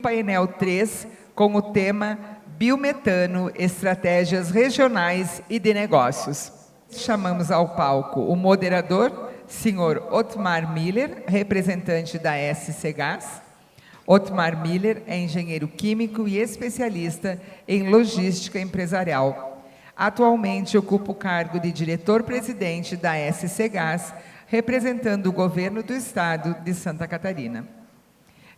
Painel 3, com o tema Biometano, Estratégias Regionais e de Negócios. Chamamos ao palco o moderador, Sr. Otmar Miller, representante da SC Gás. Otmar Miller é engenheiro químico e especialista em logística empresarial. Atualmente ocupa o cargo de diretor-presidente da SC Gás, representando o governo do estado de Santa Catarina.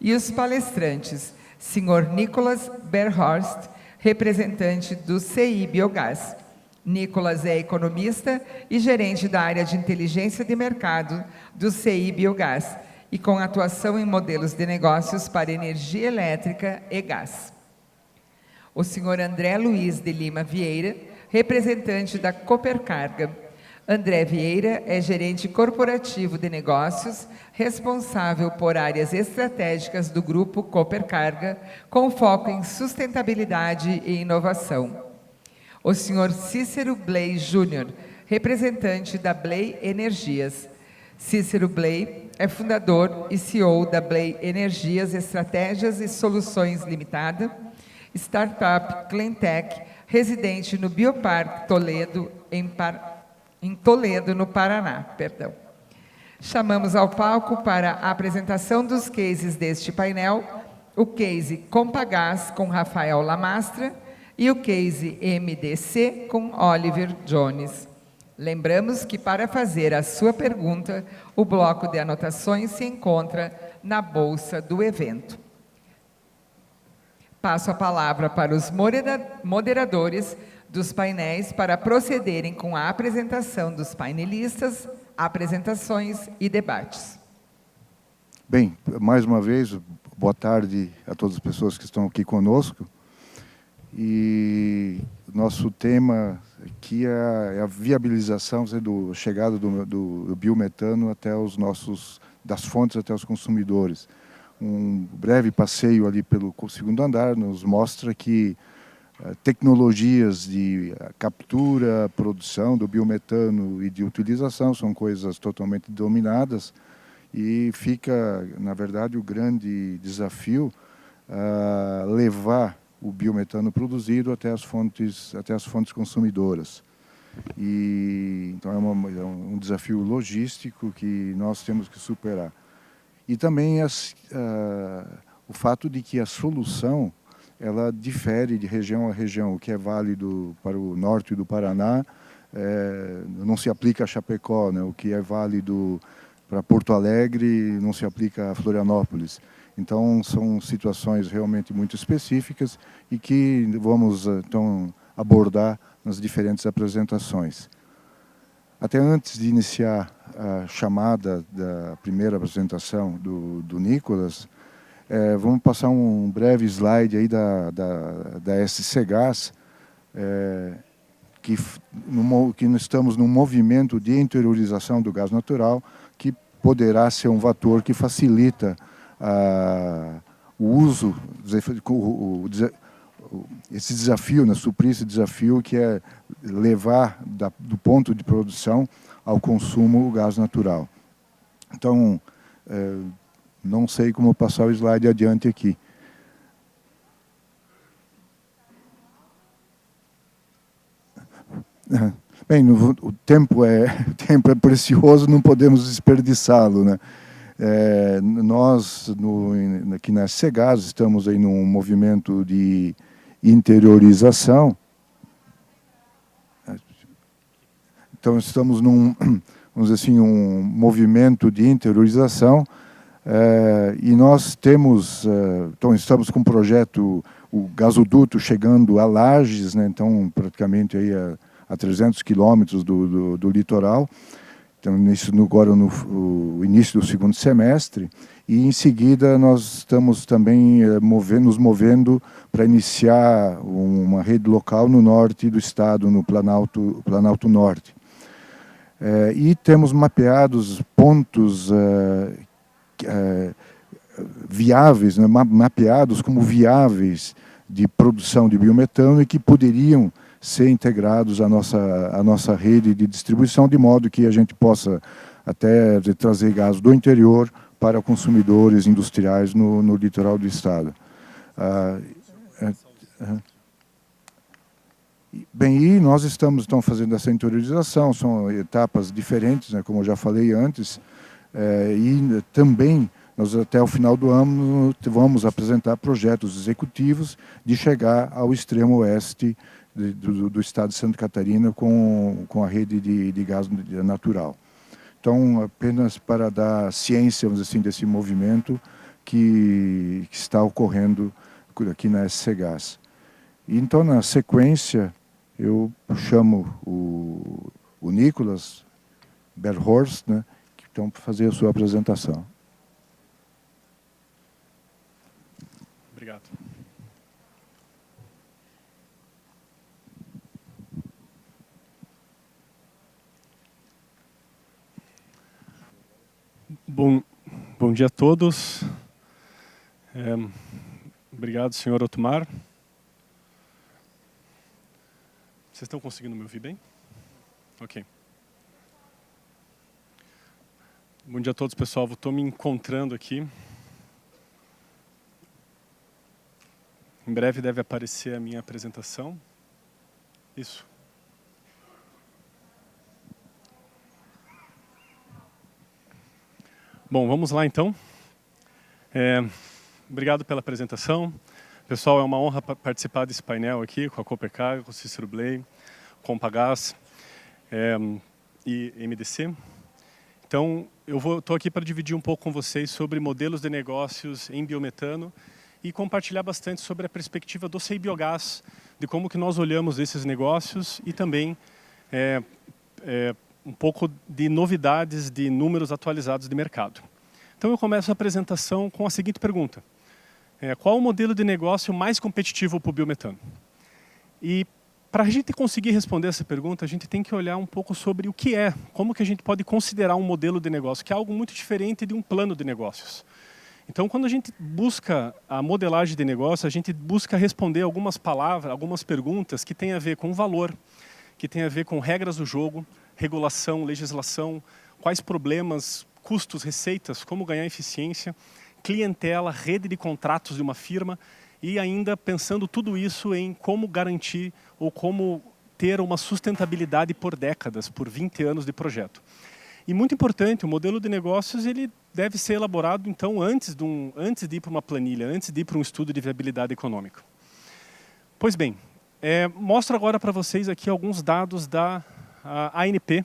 E os palestrantes, Sr. Nicolas Berhorst, representante do CI Biogás. Nicolas é economista e gerente da área de inteligência de mercado do CI Biogás e com atuação em modelos de negócios para energia elétrica e gás. O Sr. André Luiz de Lima Vieira, representante da Coopercarga. André Vieira é gerente corporativo de negócios, responsável por áreas estratégicas do grupo Coopercarga, com foco em sustentabilidade e inovação. O Sr. Cícero Bley Júnior, representante da Bley Energias. Cícero Bley é fundador e CEO da Bley Energias Estratégias e Soluções Limitada, startup Cleantech, residente no Bioparque Toledo, em Toledo, no Paraná. Chamamos ao palco para a apresentação dos cases deste painel, o case Compagás com Rafael Lamastra e o case MDC com Oliver Jones. Lembramos que para fazer a sua pergunta, o bloco de anotações se encontra na bolsa do evento. Passo a palavra para os moderadores dos painéis para procederem com a apresentação dos painelistas, apresentações e debates. Bem, mais uma vez, boa tarde a todas as pessoas que estão aqui conosco. E nosso tema aqui é a viabilização da chegada do biometano até das fontes até os consumidores. Um breve passeio ali pelo segundo andar nos mostra que tecnologias de captura, produção do biometano e de utilização são coisas totalmente dominadas e fica, na verdade, o grande desafio levar o biometano produzido até as fontes consumidoras. Então é um desafio logístico que nós temos que superar. E também o fato de que a solução ela difere de região a região. O que é válido para o norte do Paraná não se aplica a Chapecó, né? O que é válido para Porto Alegre não se aplica a Florianópolis. Então, são situações realmente muito específicas e que vamos, então, abordar nas diferentes apresentações. Até antes de iniciar a chamada da primeira apresentação do Nicolas, vamos passar um breve slide aí da SC Gás, que nós estamos num movimento de interiorização do gás natural, que poderá ser um fator que facilita o uso, esse desafio, né, suprir esse desafio que é levar do ponto de produção ao consumo o gás natural. Então, não sei como passar o slide adiante aqui. Bem, o tempo é precioso, não podemos desperdiçá-lo, né? Nós, aqui na SC Gás, estamos aí num movimento de interiorização. Então, estamos vamos dizer assim, um movimento de interiorização, e nós temos, então estamos com um projeto, o gasoduto chegando a Lages, né, então praticamente aí a 300 quilômetros do litoral. Então, agora no início do segundo semestre, e em seguida nós estamos também nos movendo para iniciar uma rede local no norte do estado, no Planalto Norte. E temos mapeados pontos viáveis, né, mapeados como viáveis de produção de biometano e que poderiam ser integrados à nossa rede de distribuição, de modo que a gente possa até trazer gás do interior para consumidores industriais no litoral do estado. Bem, e nós estamos então fazendo essa interiorização, são etapas diferentes, né, como eu já falei antes, e também nós até o final do ano vamos apresentar projetos executivos de chegar ao extremo oeste do estado de Santa Catarina com a rede de gás natural. Então, apenas para dar ciência, vamos dizer assim, desse movimento que está ocorrendo aqui na SC Gás. E, então, na sequência, eu chamo o Nicolas Berghorst, né, então, para fazer a sua apresentação. Obrigado. Bom dia a todos. Obrigado, senhor Otmar. Vocês estão conseguindo me ouvir bem? Ok. Bom dia a todos, pessoal. Estou me encontrando aqui. Em breve deve aparecer a minha apresentação. Isso. Bom, vamos lá então. Obrigado pela apresentação. Pessoal, é uma honra participar desse painel aqui com a Copercar, com o Cícero Bley, com o Pagás e MDC. Então, eu estou aqui para dividir um pouco com vocês sobre modelos de negócios em biometano e compartilhar bastante sobre a perspectiva do CI Biogás, de como que nós olhamos esses negócios e também um pouco de novidades de números atualizados de mercado. Então eu começo a apresentação com a seguinte pergunta. Qual o modelo de negócio mais competitivo para o biometano? E para a gente conseguir responder essa pergunta, a gente tem que olhar um pouco sobre o que é, como que a gente pode considerar um modelo de negócio, que é algo muito diferente de um plano de negócios. Então, quando a gente busca a modelagem de negócio, a gente busca responder algumas palavras, algumas perguntas que têm a ver com valor, que têm a ver com regras do jogo, regulação, legislação, quais problemas, custos, receitas, como ganhar eficiência, clientela, rede de contratos de uma firma e ainda pensando tudo isso em como garantir ou como ter uma sustentabilidade por décadas, por 20 anos de projeto. E muito importante, o modelo de negócios ele deve ser elaborado então antes de ir para uma planilha, antes de ir para um estudo de viabilidade econômica. Pois bem, mostro agora para vocês aqui alguns dados da ANP.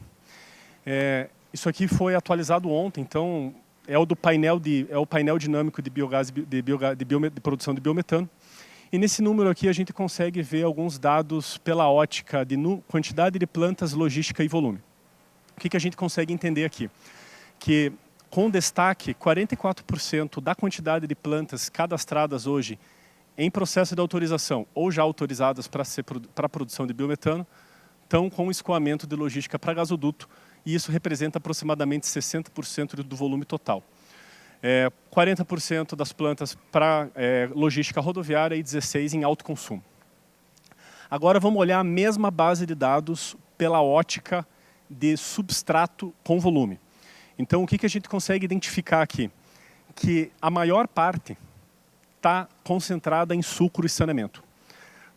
Isso aqui foi atualizado ontem, então é o painel dinâmico de biogás de produção de biometano. E nesse número aqui a gente consegue ver alguns dados pela ótica de quantidade de plantas, logística e volume. O que a gente consegue entender aqui? Que, com destaque, 44% da quantidade de plantas cadastradas hoje em processo de autorização ou já autorizadas para a produção de biometano estão com escoamento de logística para gasoduto e isso representa aproximadamente 60% do volume total. 40% das plantas para logística rodoviária e 16% em alto consumo. Agora vamos olhar a mesma base de dados pela ótica de substrato com volume. Então, o que a gente consegue identificar aqui? Que a maior parte está concentrada em sucro e saneamento.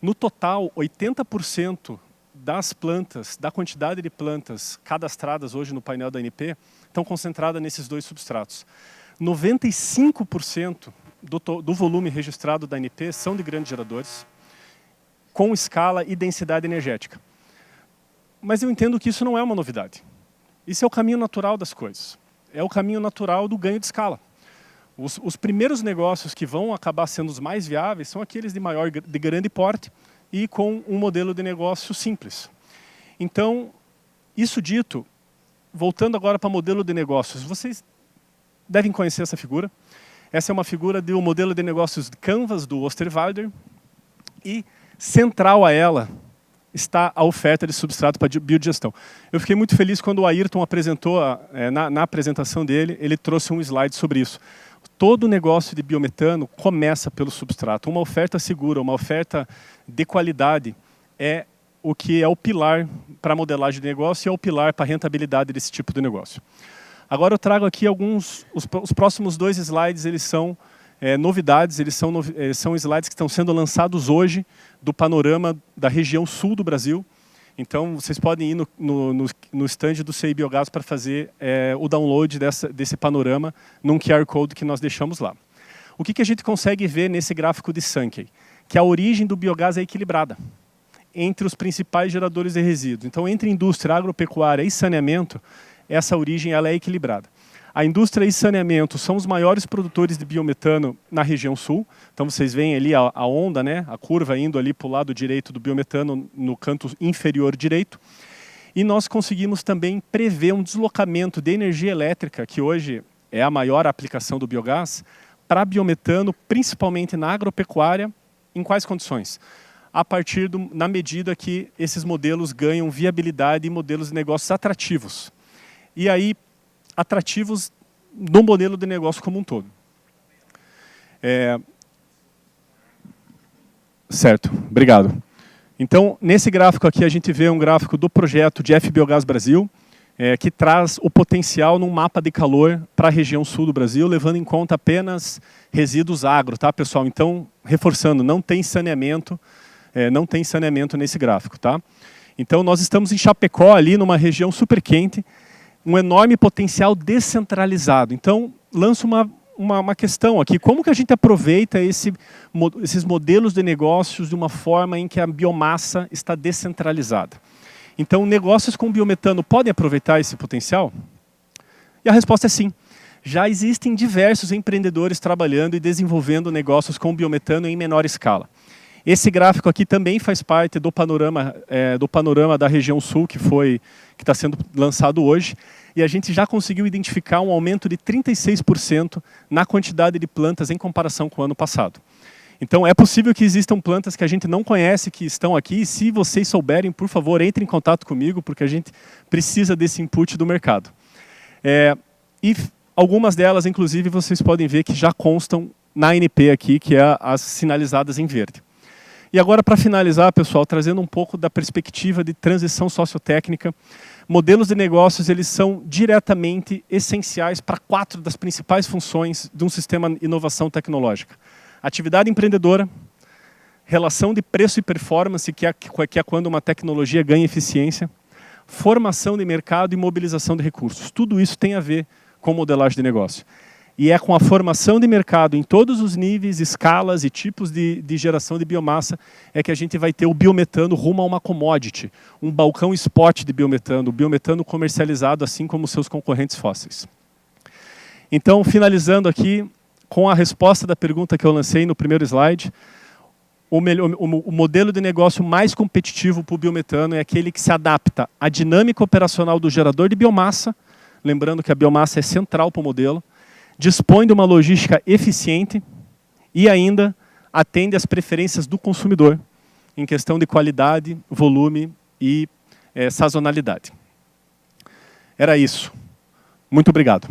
No total, 80% das plantas, da quantidade de plantas cadastradas hoje no painel da ANP, estão concentradas nesses dois substratos. 95% do volume registrado da ANP são de grandes geradores, com escala e densidade energética. Mas eu entendo que isso não é uma novidade. Isso é o caminho natural das coisas. É o caminho natural do ganho de escala. Os primeiros negócios que vão acabar sendo os mais viáveis são aqueles de grande porte e com um modelo de negócio simples. Então, isso dito, voltando agora para o modelo de negócios, vocês devem conhecer essa figura. Essa é uma figura do modelo de negócios de Canvas, do Osterwalder, e central a ela está a oferta de substrato para biodigestão. Eu fiquei muito feliz quando o Ayrton apresentou, na apresentação dele, ele trouxe um slide sobre isso. Todo negócio de biometano começa pelo substrato. Uma oferta segura, uma oferta de qualidade é o que é o pilar para a modelagem de negócio e é o pilar para a rentabilidade desse tipo de negócio. Agora eu trago aqui os próximos dois slides, eles são novidades, eles são slides que estão sendo lançados hoje do panorama da região sul do Brasil. Então, vocês podem ir no stand do CI Biogás para fazer o download desse panorama num QR Code que nós deixamos lá. O que a gente consegue ver nesse gráfico de Sankey? Que a origem do biogás é equilibrada entre os principais geradores de resíduos. Então, entre indústria, agropecuária e saneamento, essa origem ela é equilibrada. A indústria e saneamento são os maiores produtores de biometano na região sul. Então, vocês veem ali a onda, né, a curva indo ali para o lado direito do biometano, no canto inferior direito. E nós conseguimos também prever um deslocamento de energia elétrica, que hoje é a maior aplicação do biogás, para biometano, principalmente na agropecuária. Em quais condições? A partir na medida que esses modelos ganham viabilidade e modelos de negócios atrativos. E aí, atrativos no modelo de negócio como um todo. Certo, obrigado. Então, nesse gráfico aqui, a gente vê um gráfico do projeto de FBiogás Brasil, que traz o potencial num mapa de calor para a região sul do Brasil, levando em conta apenas resíduos agro, tá, pessoal? Então, reforçando, não tem saneamento nesse gráfico, tá? Então, nós estamos em Chapecó, ali numa região super quente, um enorme potencial descentralizado. Então, lanço uma questão aqui, como que a gente aproveita esses modelos de negócios de uma forma em que a biomassa está descentralizada? Então, negócios com biometano podem aproveitar esse potencial? E a resposta é sim. Já existem diversos empreendedores trabalhando e desenvolvendo negócios com biometano em menor escala. Esse gráfico aqui também faz parte do panorama da região sul que está sendo lançado hoje. E a gente já conseguiu identificar um aumento de 36% na quantidade de plantas em comparação com o ano passado. Então, é possível que existam plantas que a gente não conhece, que estão aqui. E se vocês souberem, por favor, entrem em contato comigo, porque a gente precisa desse input do mercado. E algumas delas, inclusive, vocês podem ver que já constam na ANP aqui, que é as sinalizadas em verde. E agora, para finalizar, pessoal, trazendo um pouco da perspectiva de transição sociotécnica, modelos de negócios eles são diretamente essenciais para 4 das principais funções de um sistema de inovação tecnológica. Atividade empreendedora, relação de preço e performance, que é quando uma tecnologia ganha eficiência, formação de mercado e mobilização de recursos. Tudo isso tem a ver com modelagem de negócio. E é com a formação de mercado em todos os níveis, escalas e tipos de geração de biomassa é que a gente vai ter o biometano rumo a uma commodity, um balcão spot de biometano, o biometano comercializado assim como seus concorrentes fósseis. Então, finalizando aqui, com a resposta da pergunta que eu lancei no primeiro slide, o modelo de negócio mais competitivo para o biometano é aquele que se adapta à dinâmica operacional do gerador de biomassa, lembrando que a biomassa é central para o modelo, dispõe de uma logística eficiente e ainda atende às preferências do consumidor em questão de qualidade, volume e sazonalidade. Era isso. Muito obrigado.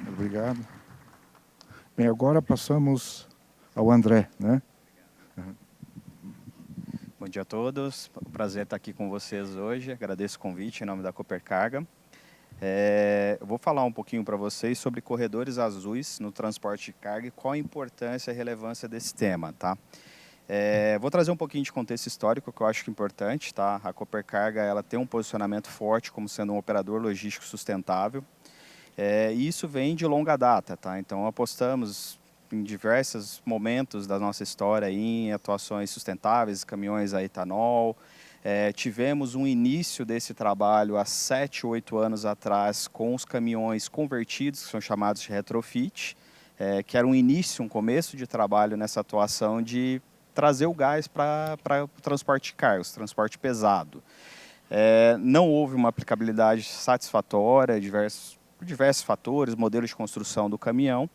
Obrigado. Bem, agora passamos ao André, né? Bom dia a todos, um prazer estar aqui com vocês hoje, agradeço o convite em nome da Copercarga. Eu vou falar um pouquinho para vocês sobre corredores azuis no transporte de carga e qual a importância e relevância desse tema, tá? Vou trazer um pouquinho de contexto histórico que eu acho que é importante, tá? A Copercarga ela tem um posicionamento forte como sendo um operador logístico sustentável. E isso vem de longa data, tá? Então apostamos em diversos momentos da nossa história em atuações sustentáveis, caminhões a etanol. Tivemos um início desse trabalho há 7, 8 anos atrás com os caminhões convertidos, que são chamados de retrofit, que era um início, um começo de trabalho nessa atuação de trazer o gás para o transporte de cargas, transporte pesado. Não houve uma aplicabilidade satisfatória, diversos fatores, modelos de construção do caminhão,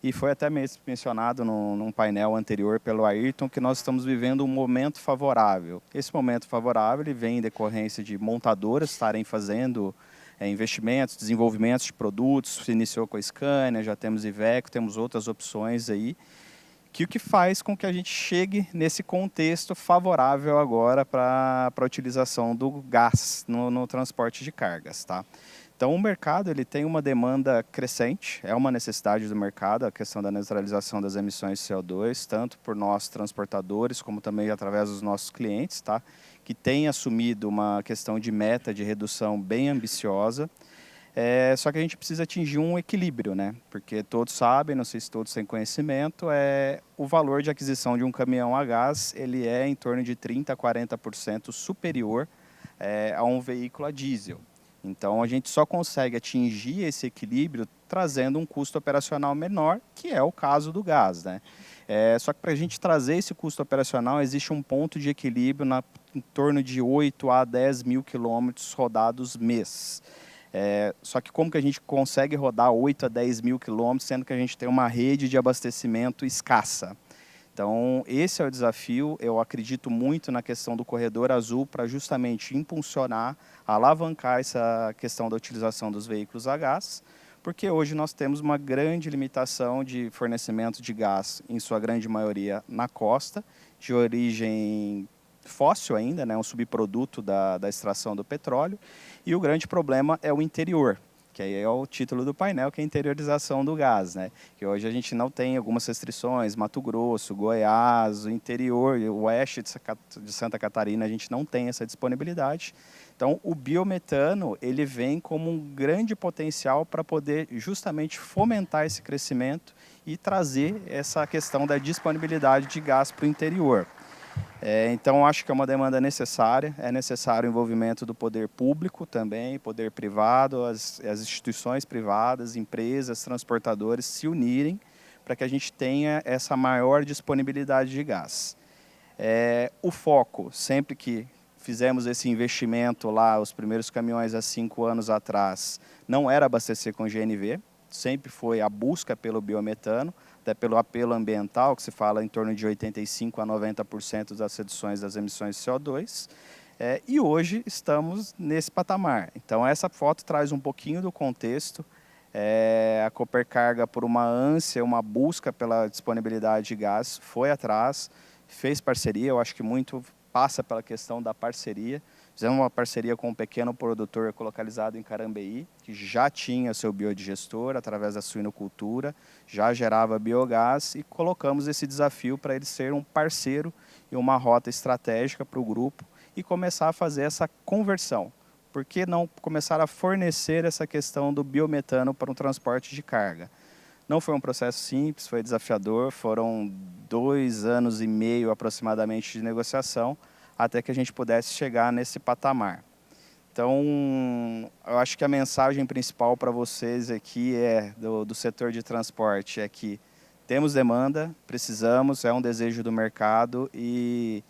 e foi até mencionado num painel anterior pelo Ayrton que nós estamos vivendo um momento favorável. Esse momento favorável ele vem em decorrência de montadoras estarem fazendo investimentos, desenvolvimentos de produtos, se iniciou com a Scania, já temos Iveco, temos outras opções aí, que o que faz com que a gente chegue nesse contexto favorável agora para a utilização do gás no transporte de cargas, tá? Então, o mercado ele tem uma demanda crescente, é uma necessidade do mercado, a questão da neutralização das emissões de CO2, tanto por nós transportadores, como também através dos nossos clientes, tá? Que têm assumido uma questão de meta de redução bem ambiciosa. Só que a gente precisa atingir um equilíbrio, né? Porque todos sabem, não sei se todos têm conhecimento, o valor de aquisição de um caminhão a gás ele é em torno de 30% a 40% superior a um veículo a diesel. Então, a gente só consegue atingir esse equilíbrio trazendo um custo operacional menor, que é o caso do gás, né? Só que para a gente trazer esse custo operacional, existe um ponto de equilíbrio em torno de 8 a 10 mil quilômetros rodados mês. Só que como que a gente consegue rodar 8 a 10 mil quilômetros, sendo que a gente tem uma rede de abastecimento escassa? Então, esse é o desafio. Eu acredito muito na questão do corredor azul para justamente impulsionar, alavancar essa questão da utilização dos veículos a gás, porque hoje nós temos uma grande limitação de fornecimento de gás, em sua grande maioria na costa, de origem fóssil ainda, né, um subproduto da extração do petróleo, e o grande problema é o interior, que aí é o título do painel, que é a interiorização do gás, né? Que hoje a gente não tem algumas restrições, Mato Grosso, Goiás, o interior, o oeste de Santa Catarina, a gente não tem essa disponibilidade. Então, o biometano, ele vem como um grande potencial para poder justamente fomentar esse crescimento e trazer essa questão da disponibilidade de gás para o interior. Então, acho que é uma demanda necessária, é necessário o envolvimento do poder público também, poder privado, as instituições privadas, empresas, transportadores se unirem para que a gente tenha essa maior disponibilidade de gás. O foco, sempre que fizemos esse investimento lá, os primeiros caminhões há 5 anos atrás, não era abastecer com GNV, sempre foi a busca pelo biometano, até pelo apelo ambiental, que se fala em torno de 85% a 90% das reduções das emissões de CO2, e hoje estamos nesse patamar. Então, essa foto traz um pouquinho do contexto. A Copercarga, por uma ânsia, uma busca pela disponibilidade de gás, foi atrás, fez parceria, eu acho que muito passa pela questão da parceria. Fizemos uma parceria com um pequeno produtor localizado em Carambeí, que já tinha seu biodigestor através da suinocultura, já gerava biogás, e colocamos esse desafio para ele ser um parceiro e uma rota estratégica para o grupo e começar a fazer essa conversão. Por que não começar a fornecer essa questão do biometano para um transporte de carga? Não foi um processo simples, foi desafiador, foram 2 anos e meio aproximadamente de negociação, até que a gente pudesse chegar nesse patamar. Então, eu acho que a mensagem principal para vocês aqui do setor de transporte é que temos demanda, precisamos, é um desejo do mercado e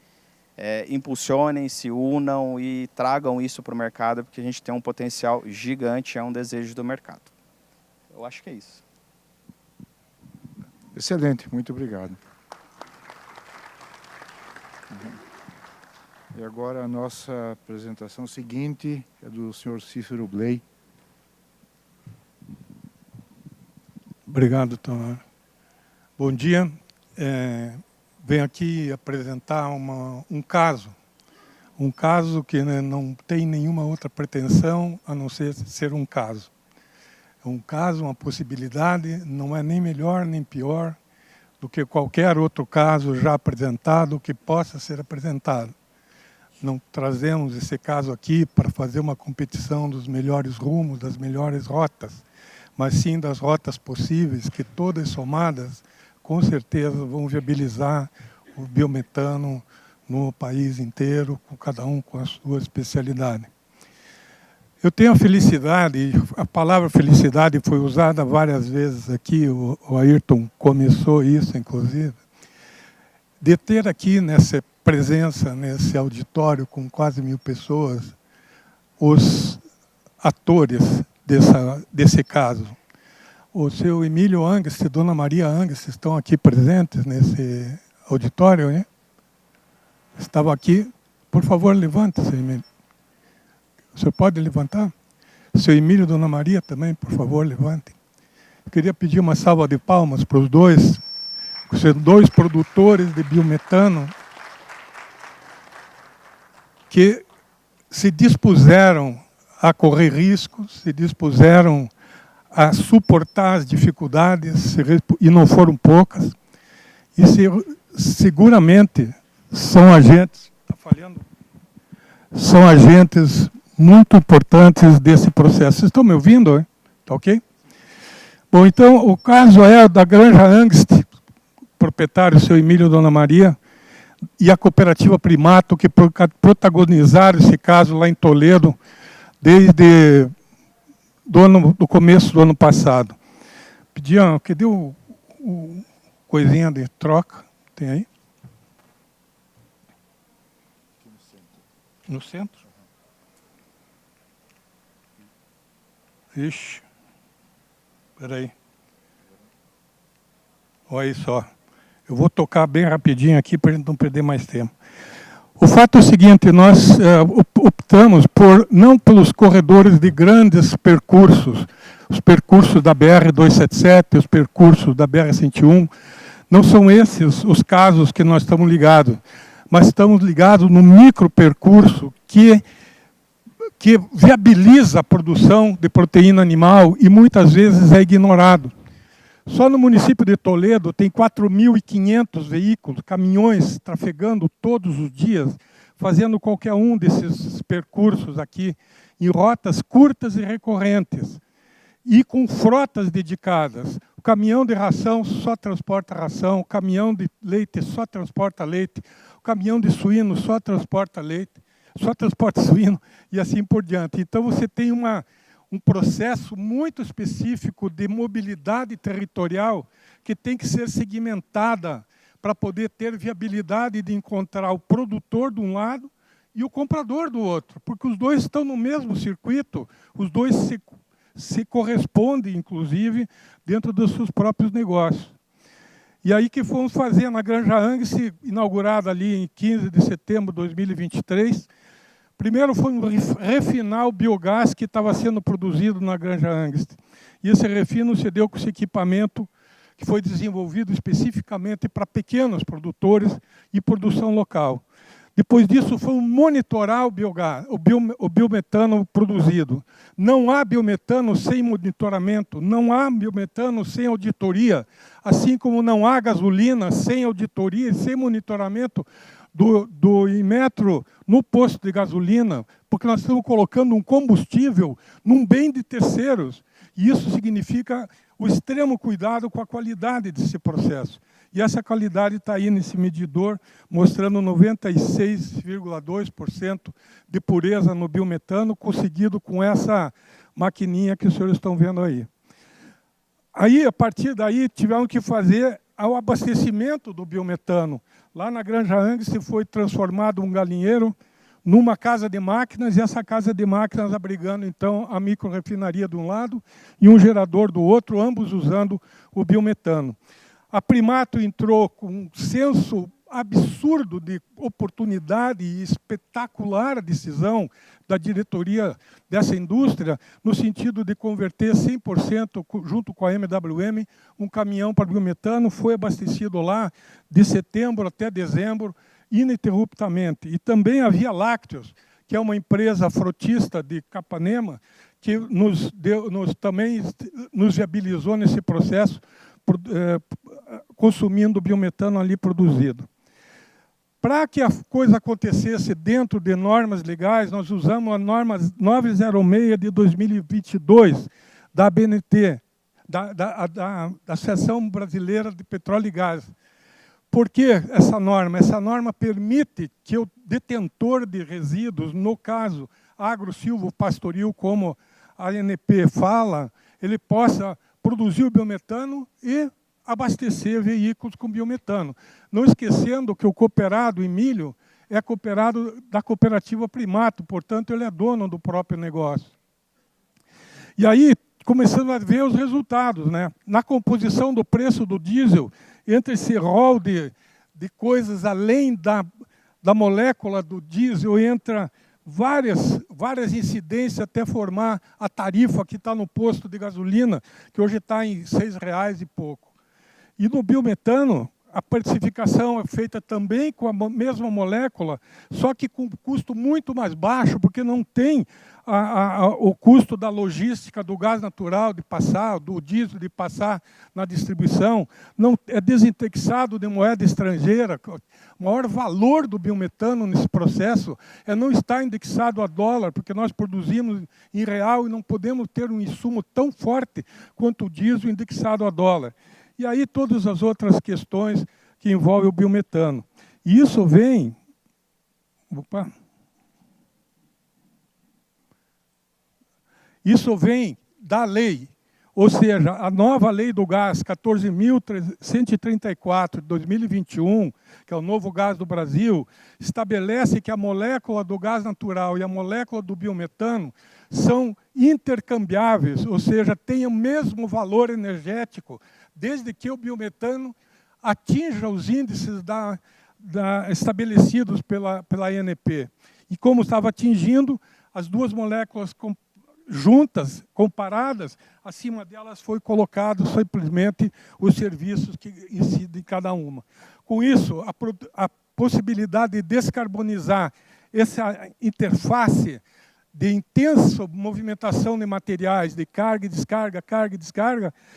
impulsionem, se unam e tragam isso para o mercado, porque a gente tem um potencial gigante, é um desejo do mercado. Eu acho que é isso. Excelente, muito obrigado. E agora a nossa apresentação seguinte é do senhor Cícero Bley. Obrigado, Tomás. Bom dia. Venho aqui apresentar um caso que, né, não tem nenhuma outra pretensão a não ser um caso. É um caso, uma possibilidade, não é nem melhor nem pior do que qualquer outro caso já apresentado que possa ser apresentado. Não trazemos esse caso aqui para fazer uma competição dos melhores rumos, das melhores rotas, mas sim das rotas possíveis, que todas somadas, com certeza, vão viabilizar o biometano no país inteiro, com cada um com a sua especialidade. Eu tenho a felicidade, a palavra felicidade foi usada várias vezes aqui, o Ayrton começou isso, inclusive, de ter aqui nessa presença, nesse auditório com quase 1000 pessoas, os atores desse caso. O seu Emílio Angst e Dona Maria Angst estão aqui presentes nesse auditório, hein? Estavam aqui. Por favor, levante, seu Emílio. O senhor pode levantar? Seu Emílio e Dona Maria também, por favor, levantem. Eu queria pedir uma salva de palmas para os dois, dois produtores de biometano que se dispuseram a correr riscos, se dispuseram a suportar as dificuldades, e não foram poucas, e seguramente são agentes, está falhando, são agentes muito importantes desse processo. Vocês estão me ouvindo? Está ok? Bom, então, o caso é da Granja Angst, proprietário, seu Emílio e Dona Maria, e a cooperativa Primato, que protagonizaram esse caso lá em Toledo, desde do começo do ano passado. Pediam, cadê o coisinha de troca? Tem aí? No centro? Ixi. Espera aí. Olha só. Eu vou tocar bem rapidinho aqui para a gente não perder mais tempo. O fato é o seguinte, nós optamos não pelos corredores de grandes percursos, os percursos da BR-277, os percursos da BR-101, não são esses os casos que nós estamos ligados, mas estamos ligados no micropercurso que viabiliza a produção de proteína animal e muitas vezes é ignorado. Só no município de Toledo tem 4.500 veículos, caminhões trafegando todos os dias, fazendo qualquer um desses percursos aqui, em rotas curtas e recorrentes, e com frotas dedicadas. O caminhão de ração só transporta ração, o caminhão de leite só transporta leite, o caminhão de suíno só transporta leite, só transporta suíno, e assim por diante. Então, você tem um processo muito específico de mobilidade territorial que tem que ser segmentada para poder ter viabilidade de encontrar o produtor de um lado e o comprador do outro, porque os dois estão no mesmo circuito, os dois se correspondem, inclusive, dentro dos seus próprios negócios. E aí que fomos fazer na Granja Angst, inaugurada ali em 15 de setembro de 2023, primeiro foi refinar o biogás que estava sendo produzido na Granja Angst. E esse refino se deu com esse equipamento que foi desenvolvido especificamente para pequenos produtores e produção local. Depois disso, foi monitorar o biogás, o biometano produzido. Não há biometano sem monitoramento, não há biometano sem auditoria, assim como não há gasolina sem auditoria e sem monitoramento do Inmetro no posto de gasolina, porque nós estamos colocando um combustível num bem de terceiros. E isso significa o extremo cuidado com a qualidade desse processo. E essa qualidade está aí nesse medidor, mostrando 96,2% de pureza no biometano, conseguido com essa maquininha que os senhores estão vendo aí. Aí, a partir daí, tivemos que fazer o abastecimento do biometano. Lá na Granja Angst foi transformado um galinheiro numa casa de máquinas, e essa casa de máquinas abrigando, então, a microrefinaria de um lado e um gerador do outro, ambos usando o biometano. A Primato entrou com um senso absurdo de oportunidade e espetacular decisão da diretoria dessa indústria, no sentido de converter 100%, junto com a MWM, um caminhão para biometano, foi abastecido lá de setembro até dezembro, ininterruptamente. E também a Via Lácteos, que é uma empresa frotista de Capanema, que também nos viabilizou nesse processo, consumindo o biometano ali produzido. Para que a coisa acontecesse dentro de normas legais, nós usamos a norma 906 de 2022, da ABNT, da Associação Brasileira de Petróleo e Gás. Por que essa norma? Essa norma permite que o detentor de resíduos, no caso agro-silvo-pastoril, como a ANP fala, ele possa produzir o biometano e abastecer veículos com biometano. Não esquecendo que o cooperado Emílio é cooperado da cooperativa Primato, portanto, ele é dono do próprio negócio. E aí, começando a ver os resultados, né? Na composição do preço do diesel, entre esse rol de coisas além da molécula do diesel, entra várias incidências até formar a tarifa que está no posto de gasolina, que hoje está em R$6 e pouco. E no biometano, a precificação é feita também com a mesma molécula, só que com custo muito mais baixo, porque não tem o custo da logística do gás natural de passar, do diesel de passar na distribuição, não é desindexado de moeda estrangeira. O maior valor do biometano nesse processo é não estar indexado a dólar, porque nós produzimos em real e não podemos ter um insumo tão forte quanto o diesel indexado a dólar. E aí todas as outras questões que envolvem o biometano. E isso vem... Opa! Isso vem da lei, ou seja, a nova lei do gás 14.134 de 2021, que é o novo gás do Brasil, estabelece que a molécula do gás natural e a molécula do biometano são intercambiáveis, ou seja, têm o mesmo valor energético, desde que o biometano atinja os índices estabelecidos pela ANP. E como estava atingindo, as duas moléculas juntas, comparadas, acima delas foi colocado simplesmente os serviços que incidem em cada uma. Com isso, a possibilidade de descarbonizar essa interface de intensa movimentação de materiais, de carga e descarga,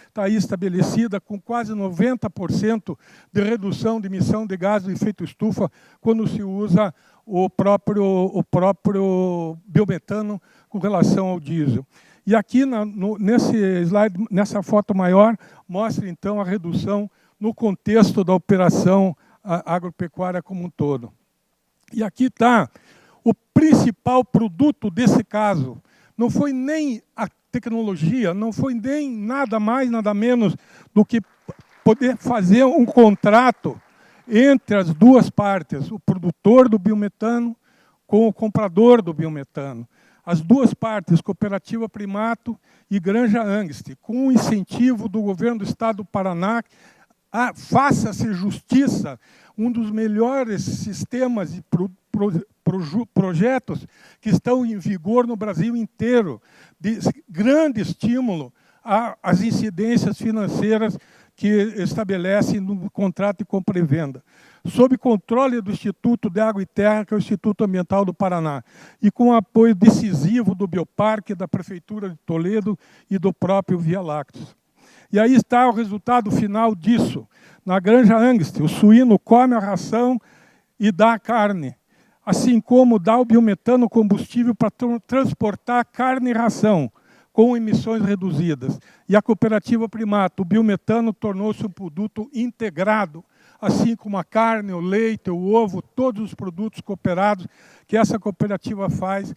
está aí estabelecida com quase 90% de redução de emissão de gás de efeito estufa quando se usa o próprio biometano com relação ao diesel. E aqui, nesse slide, nessa foto maior, mostra então a redução no contexto da operação agropecuária como um todo. E aqui está o principal produto desse caso. Não foi nem a tecnologia, não foi nem nada mais, nada menos do que poder fazer um contrato entre as duas partes, o produtor do biometano com o comprador do biometano. As duas partes, Cooperativa Primato e Granja Angst, com o incentivo do governo do Estado do Paraná, faça-se justiça, um dos melhores sistemas e projetos que estão em vigor no Brasil inteiro, de grande estímulo às incidências financeiras que estabelece no contrato de compra e venda, sob controle do Instituto de Água e Terra, que é o Instituto Ambiental do Paraná, e com apoio decisivo do Bioparque, da Prefeitura de Toledo e do próprio Via Lácteos. E aí está o resultado final disso. Na Granja Angst, o suíno come a ração e dá a carne, assim como dá o biometano combustível para transportar carne e ração, com emissões reduzidas. E a Cooperativa Primato, o biometano tornou-se um produto integrado, assim como a carne, o leite, o ovo, todos os produtos cooperados que essa cooperativa faz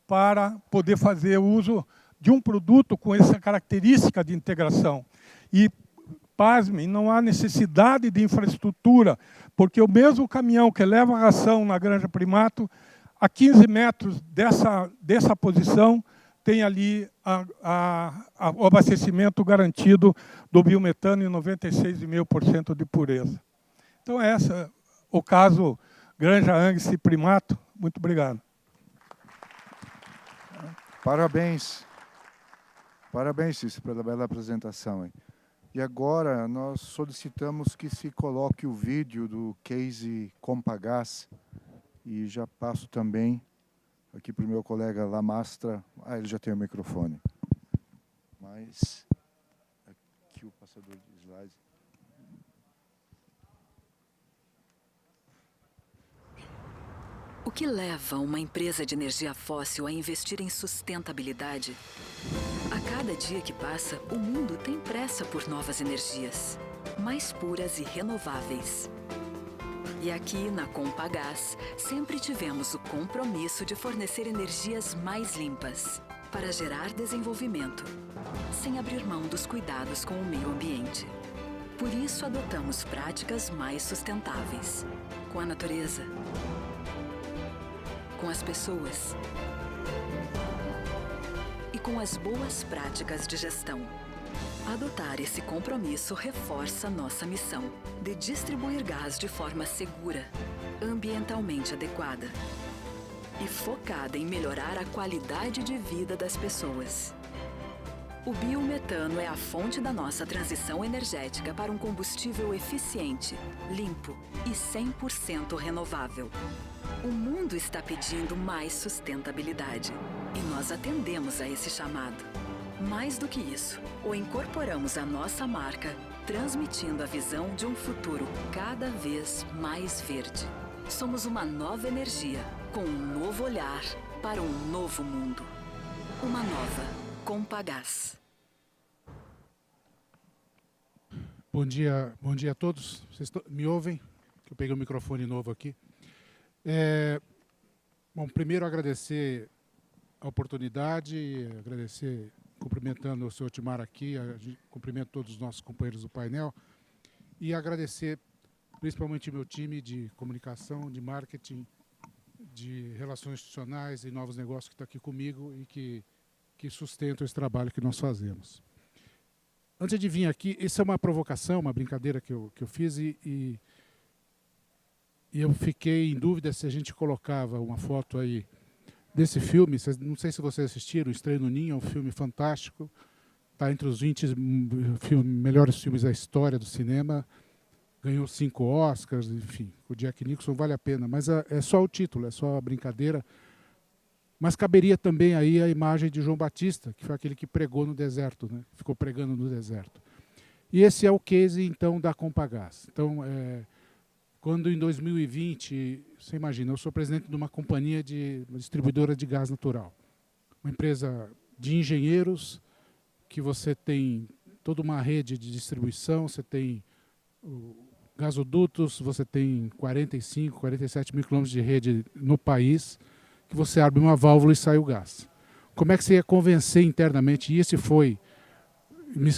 para poder fazer uso de um produto com essa característica de integração. E, pasmem, não há necessidade de infraestrutura, porque o mesmo caminhão que leva a ração na Granja Primato, a 15 metros dessa posição, tem ali o abastecimento garantido do biometano em 96,5% de pureza. Então, esse é o caso Granja Angst e Primato. Muito obrigado. Parabéns. Parabéns, Cícero, pela bela apresentação. Hein? E agora nós solicitamos que se coloque o vídeo do case Compagás. E já passo também aqui para o meu colega Lamastra. Ele já tem o microfone. Mas aqui o passador de slides. O que leva uma empresa de energia fóssil a investir em sustentabilidade? A cada dia que passa, o mundo tem pressa por novas energias, mais puras e renováveis. E aqui na Compagás, sempre tivemos o compromisso de fornecer energias mais limpas, para gerar desenvolvimento, sem abrir mão dos cuidados com o meio ambiente. Por isso adotamos práticas mais sustentáveis, com a natureza, com as pessoas e com as boas práticas de gestão. Adotar esse compromisso reforça nossa missão de distribuir gás de forma segura, ambientalmente adequada e focada em melhorar a qualidade de vida das pessoas. O biometano é a fonte da nossa transição energética para um combustível eficiente, limpo e 100% renovável. O mundo está pedindo mais sustentabilidade e nós atendemos a esse chamado. Mais do que isso, o incorporamos à nossa marca, transmitindo a visão de um futuro cada vez mais verde. Somos uma nova energia, com um novo olhar para um novo mundo. Uma nova Compagás. Bom dia a todos. Vocês me ouvem? Eu peguei o microfone novo aqui. Bom, primeiro agradecer a oportunidade, agradecer, cumprimentando o senhor Otmar aqui, cumprimento todos os nossos companheiros do painel, e agradecer principalmente meu time de comunicação, de marketing, de relações institucionais e novos negócios que está aqui comigo e que sustentam esse trabalho que nós fazemos. Antes de vir aqui, isso é uma provocação, uma brincadeira que eu fiz e eu fiquei em dúvida se a gente colocava uma foto aí desse filme. Não sei se vocês assistiram, Estranho no Ninho, é um filme fantástico, está entre os 20 melhores filmes da história do cinema, ganhou 5 Oscars, enfim, o Jack Nicholson, vale a pena, mas é só o título, é só a brincadeira. Mas caberia também aí a imagem de João Batista, que foi aquele que pregou no deserto, né? Ficou pregando no deserto. E esse é o case, então, da Compagás. Então, quando em 2020, você imagina, eu sou presidente de uma companhia uma distribuidora de gás natural. Uma empresa de engenheiros, que você tem toda uma rede de distribuição, você tem gasodutos, você tem 45, 47 mil quilômetros de rede no país, que você abre uma válvula e sai o gás. Como é que você ia convencer internamente? E esse foi...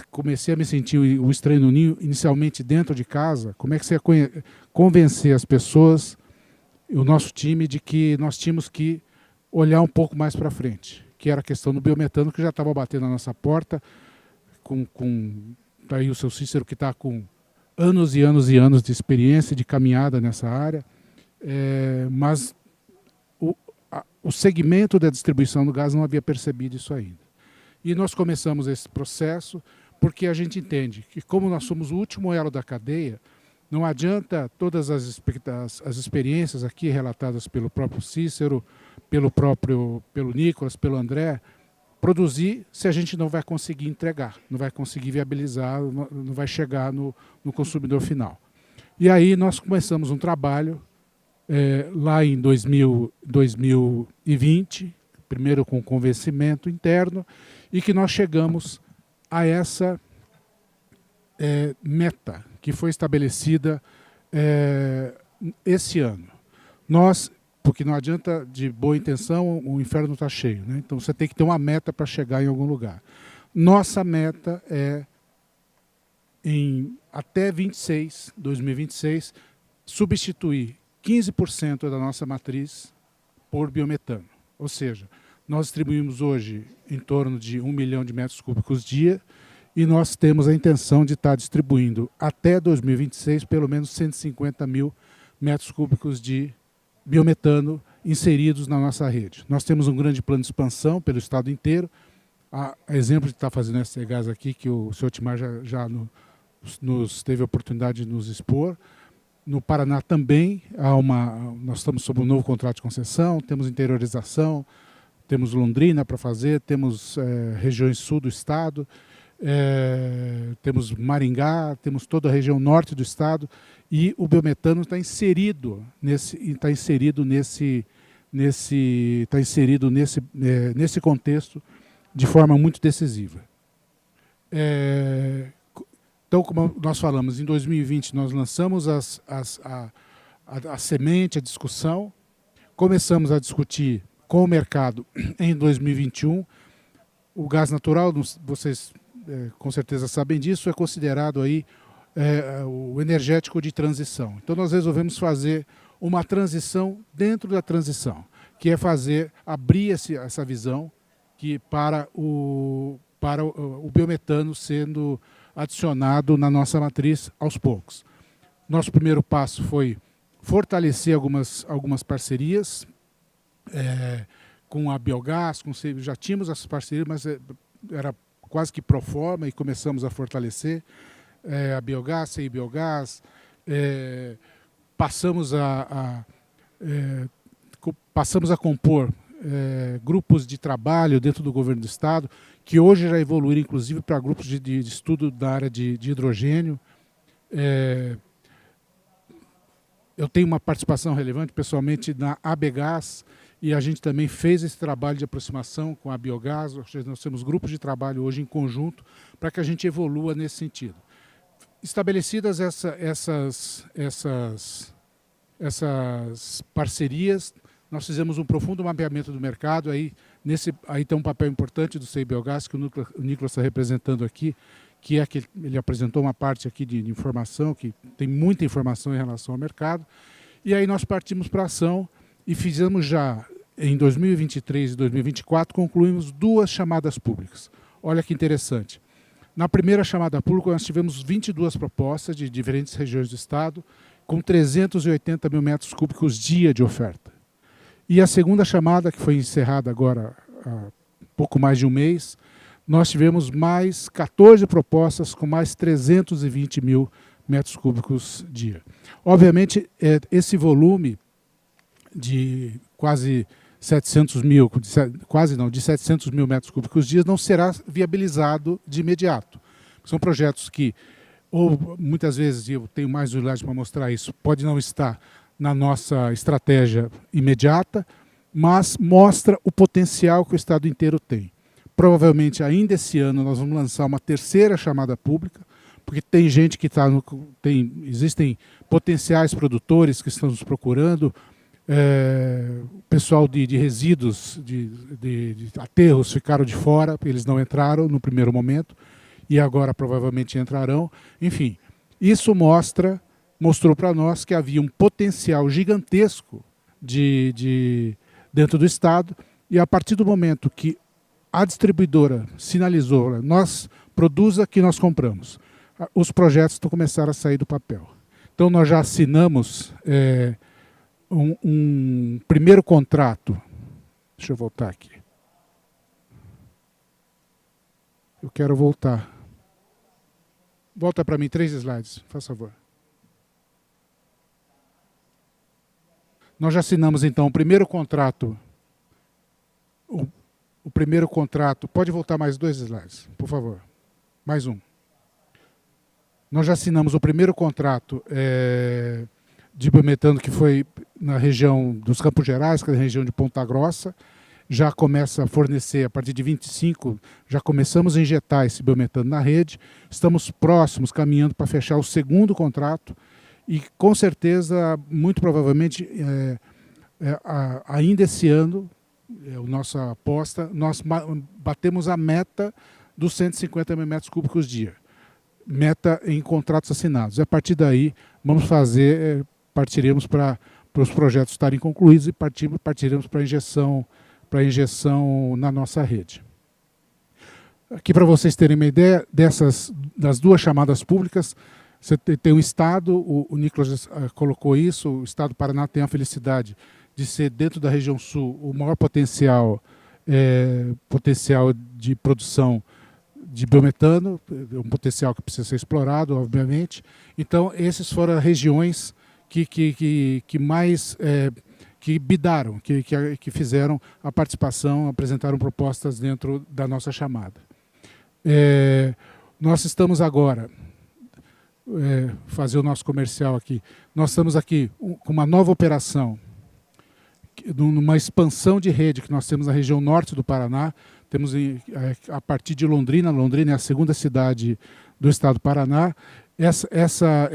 Comecei a me sentir o estranho no ninho, inicialmente dentro de casa. Como é que você ia convencer as pessoas, o nosso time, de que nós tínhamos que olhar um pouco mais para frente? Que era a questão do biometano, que já estava batendo na nossa porta, tá aí o seu Cícero, que está com anos e anos e anos de experiência, de caminhada nessa área, mas o segmento da distribuição do gás não havia percebido isso ainda. E nós começamos esse processo porque a gente entende que, como nós somos o último elo da cadeia, não adianta todas as experiências aqui relatadas pelo próprio Cícero, pelo Nicolas, pelo André, produzir se a gente não vai conseguir entregar, não vai conseguir viabilizar, não vai chegar no consumidor final. E aí nós começamos um trabalho lá em 2020, primeiro com convencimento interno, e que nós chegamos a essa meta que foi estabelecida esse ano. Porque não adianta de boa intenção, o inferno está cheio, né? Então você tem que ter uma meta para chegar em algum lugar. Nossa meta é, até 2026, substituir 15% da nossa matriz por biometano. Ou seja, nós distribuímos hoje em torno de 1 milhão de metros cúbicos dia e nós temos a intenção de estar distribuindo até 2026 pelo menos 150 mil metros cúbicos de biometano inseridos na nossa rede. Nós temos um grande plano de expansão pelo estado inteiro. A exemplo de estar fazendo esse gás aqui, que o senhor Otmar já nos teve a oportunidade de nos expor. No Paraná também, nós estamos sob um novo contrato de concessão, temos interiorização, temos Londrina para fazer, temos regiões sul do estado, temos Maringá, temos toda a região norte do estado, e o biometano está inserido nesse contexto de forma muito decisiva. Então, como nós falamos, em 2020 nós lançamos a semente, a discussão, começamos a discutir com o mercado em 2021. O gás natural, vocês com certeza sabem disso, é considerado aí o energético de transição. Então nós resolvemos fazer uma transição dentro da transição, que é abrir essa visão que para o biometano sendo adicionado na nossa matriz aos poucos. Nosso primeiro passo foi fortalecer algumas parcerias com a Biogás, já tínhamos essas parcerias, mas era quase que pro forma e começamos a fortalecer a Biogás, CI Biogás, passamos a passamos a compor grupos de trabalho dentro do governo do Estado, que hoje já evoluíram, inclusive, para grupos de estudo da área de hidrogênio. Eu tenho uma participação relevante, pessoalmente, na ABGás, e a gente também fez esse trabalho de aproximação com a Biogás. Nós temos grupos de trabalho hoje em conjunto para que a gente evolua nesse sentido. Estabelecidas essas parcerias, nós fizemos um profundo mapeamento do mercado. Aí tem um papel importante do CEI Biogás, que o Nicolas está representando aqui, que é que ele apresentou uma parte aqui de informação, que tem muita informação em relação ao mercado. E aí nós partimos para a ação e fizemos já, em 2023 e 2024, concluímos 2 chamadas públicas. Olha que interessante. Na primeira chamada pública, nós tivemos 22 propostas de diferentes regiões do Estado, com 380 mil metros cúbicos dia de oferta. E a segunda chamada, que foi encerrada agora há pouco mais de um mês, nós tivemos mais 14 propostas com mais 320 mil metros cúbicos dia. Obviamente, esse volume de quase 700 mil, de 700 mil metros cúbicos dia não será viabilizado de imediato. São projetos que, ou muitas vezes, eu tenho mais utilidade para mostrar isso, pode não estar na nossa estratégia imediata, mas mostra o potencial que o Estado inteiro tem. Provavelmente, ainda esse ano, nós vamos lançar uma terceira chamada pública, porque tem gente que está existem potenciais produtores que estão nos procurando, pessoal de resíduos, de aterros ficaram de fora, eles não entraram no primeiro momento, e agora provavelmente entrarão. Enfim, isso mostrou para nós que havia um potencial gigantesco dentro do Estado, e a partir do momento que a distribuidora sinalizou, nós produza que nós compramos, os projetos começaram a sair do papel. Então nós já assinamos um primeiro contrato. Deixa eu voltar aqui. Eu quero voltar. Volta para mim 3 slides, por favor. Nós já assinamos, então, o primeiro contrato. O primeiro contrato... Pode voltar mais 2 slides, por favor. Mais um. Nós já assinamos o primeiro contrato de biometano, que foi na região dos Campos Gerais, que é a região de Ponta Grossa. Já começa a fornecer, a partir de 25, já começamos a injetar esse biometano na rede. Estamos próximos, caminhando para fechar o segundo contrato. E, com certeza, muito provavelmente, ainda esse ano, a nossa aposta, nós batemos a meta dos 150 mil metros cúbicos dia. Meta em contratos assinados. A partir daí, vamos partiremos para os projetos estarem concluídos e partiremos para a injeção na nossa rede. Aqui, para vocês terem uma ideia, das 2 chamadas públicas, você tem um Estado, o Nicolas colocou isso, o Estado do Paraná tem a felicidade de ser, dentro da região sul, o maior potencial de produção de biometano, um potencial que precisa ser explorado, obviamente. Então, essas foram as regiões que mais bidaram, que fizeram a participação, apresentaram propostas dentro da nossa chamada. Nós estamos agora, fazer o nosso comercial aqui, nós estamos aqui com uma nova operação, numa expansão de rede que nós temos na região norte do Paraná. Temos a partir de Londrina. Londrina é a segunda cidade do estado do Paraná. Essa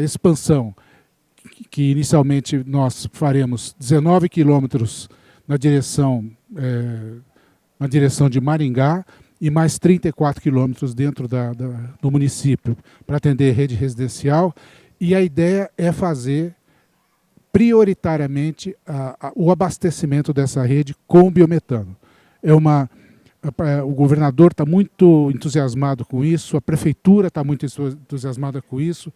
expansão, que inicialmente nós faremos 19 quilômetros na direção de Maringá e mais 34 quilômetros dentro do município para atender rede residencial. E a ideia é fazer prioritariamente o abastecimento dessa rede com biometano. O governador está muito entusiasmado com isso, a prefeitura está muito entusiasmada com isso.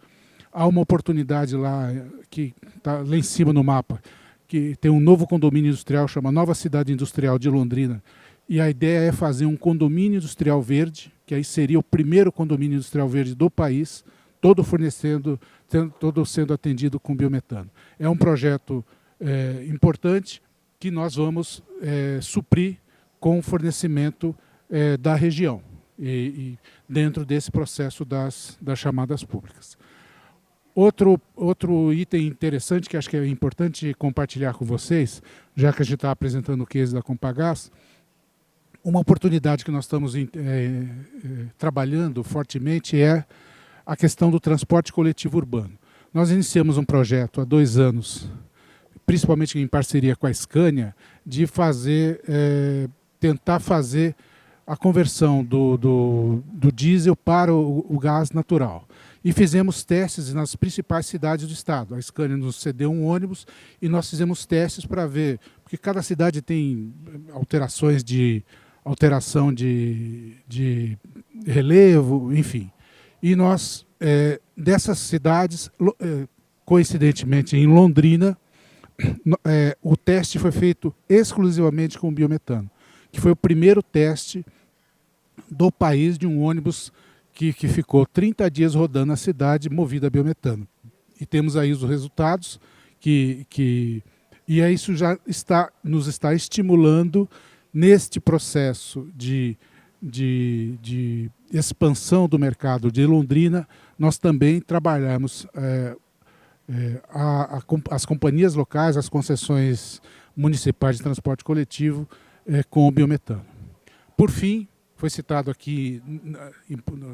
Há uma oportunidade lá, que está lá em cima no mapa, que tem um novo condomínio industrial, chama Nova Cidade Industrial de Londrina, e a ideia é fazer um condomínio industrial verde, que aí seria o primeiro condomínio industrial verde do país, todo sendo atendido com biometano. É um projeto importante que nós vamos suprir com o fornecimento da região e dentro desse processo das chamadas públicas. Outro item interessante que acho que é importante compartilhar com vocês, já que a gente está apresentando o case da Compagás, uma oportunidade que nós estamos trabalhando fortemente é a questão do transporte coletivo urbano. Nós iniciamos um projeto há 2 anos, principalmente em parceria com a Scania, de tentar fazer a conversão do diesel para o gás natural. E fizemos testes nas principais cidades do estado. A Scania nos cedeu um ônibus e nós fizemos testes para ver, porque cada cidade tem alteração de relevo, enfim. E nós, dessas cidades, coincidentemente em Londrina, o teste foi feito exclusivamente com biometano, que foi o primeiro teste do país de um ônibus que ficou 30 dias rodando a cidade movido a biometano. E temos aí os resultados, e isso já nos está estimulando neste processo de expansão do mercado de Londrina. Nós também trabalhamos as companhias locais, as concessões municipais de transporte coletivo com o biometano. Por fim, foi citado aqui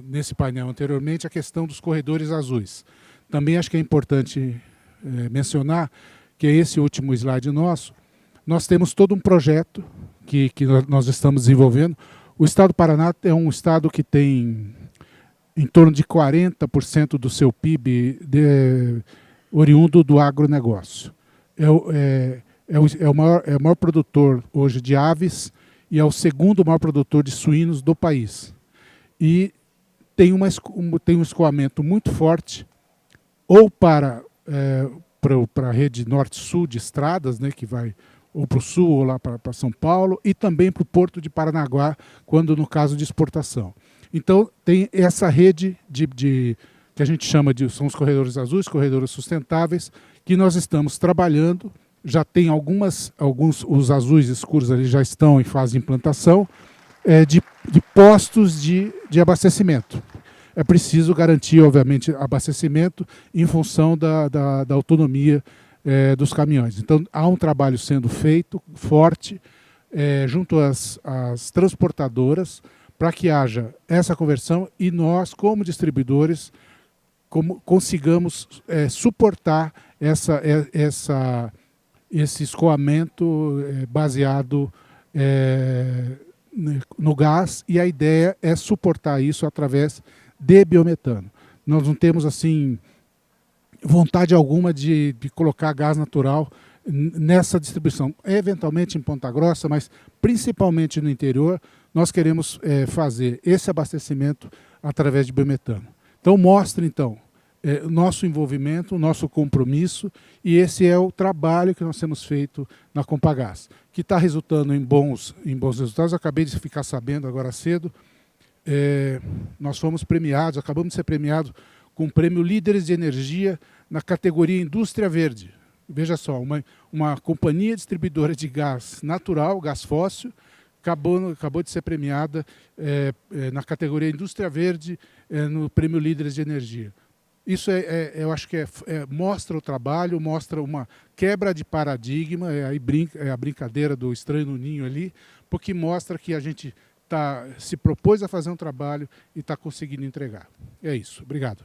nesse painel anteriormente a questão dos corredores azuis. Também acho que é importante mencionar que é esse último slide nosso. Nós temos todo um projeto que nós estamos desenvolvendo. O estado do Paraná é um estado que tem em torno de 40% do seu PIB oriundo do agronegócio. É o maior produtor hoje de aves e é o segundo maior produtor de suínos do país. E tem um escoamento muito forte, ou para a rede norte-sul de estradas, né, que vai ou para o sul ou lá para São Paulo, e também para o Porto de Paranaguá, quando no caso de exportação. Então, tem essa rede que a gente chama são os corredores azuis, corredores sustentáveis, que nós estamos trabalhando. Já tem os azuis escuros ali já estão em fase de implantação, de postos de abastecimento. É preciso garantir, obviamente, abastecimento em função da autonomia dos caminhões. Então, há um trabalho sendo feito, forte, junto às transportadoras, para que haja essa conversão e nós, como distribuidores, consigamos suportar esse escoamento baseado no gás, e a ideia é suportar isso através de biometano. Nós não temos assim vontade alguma de colocar gás natural nessa distribuição. Eventualmente em Ponta Grossa, mas principalmente no interior, nós queremos fazer esse abastecimento através de biometano. Então mostra o nosso envolvimento, o nosso compromisso, e esse é o trabalho que nós temos feito na Compagás, que está resultando em bons resultados. Eu acabei de ficar sabendo agora cedo, nós fomos premiados, acabamos de ser premiados com o prêmio Líderes de Energia na categoria Indústria Verde. Veja só, uma companhia distribuidora de gás natural, gás fóssil, acabou de ser premiada na categoria Indústria Verde no prêmio Líderes de Energia. Isso eu acho que mostra o trabalho, mostra uma quebra de paradigma, é a brincadeira do estranho no ninho ali, porque mostra que a gente se propôs a fazer um trabalho e está conseguindo entregar. É isso. Obrigado.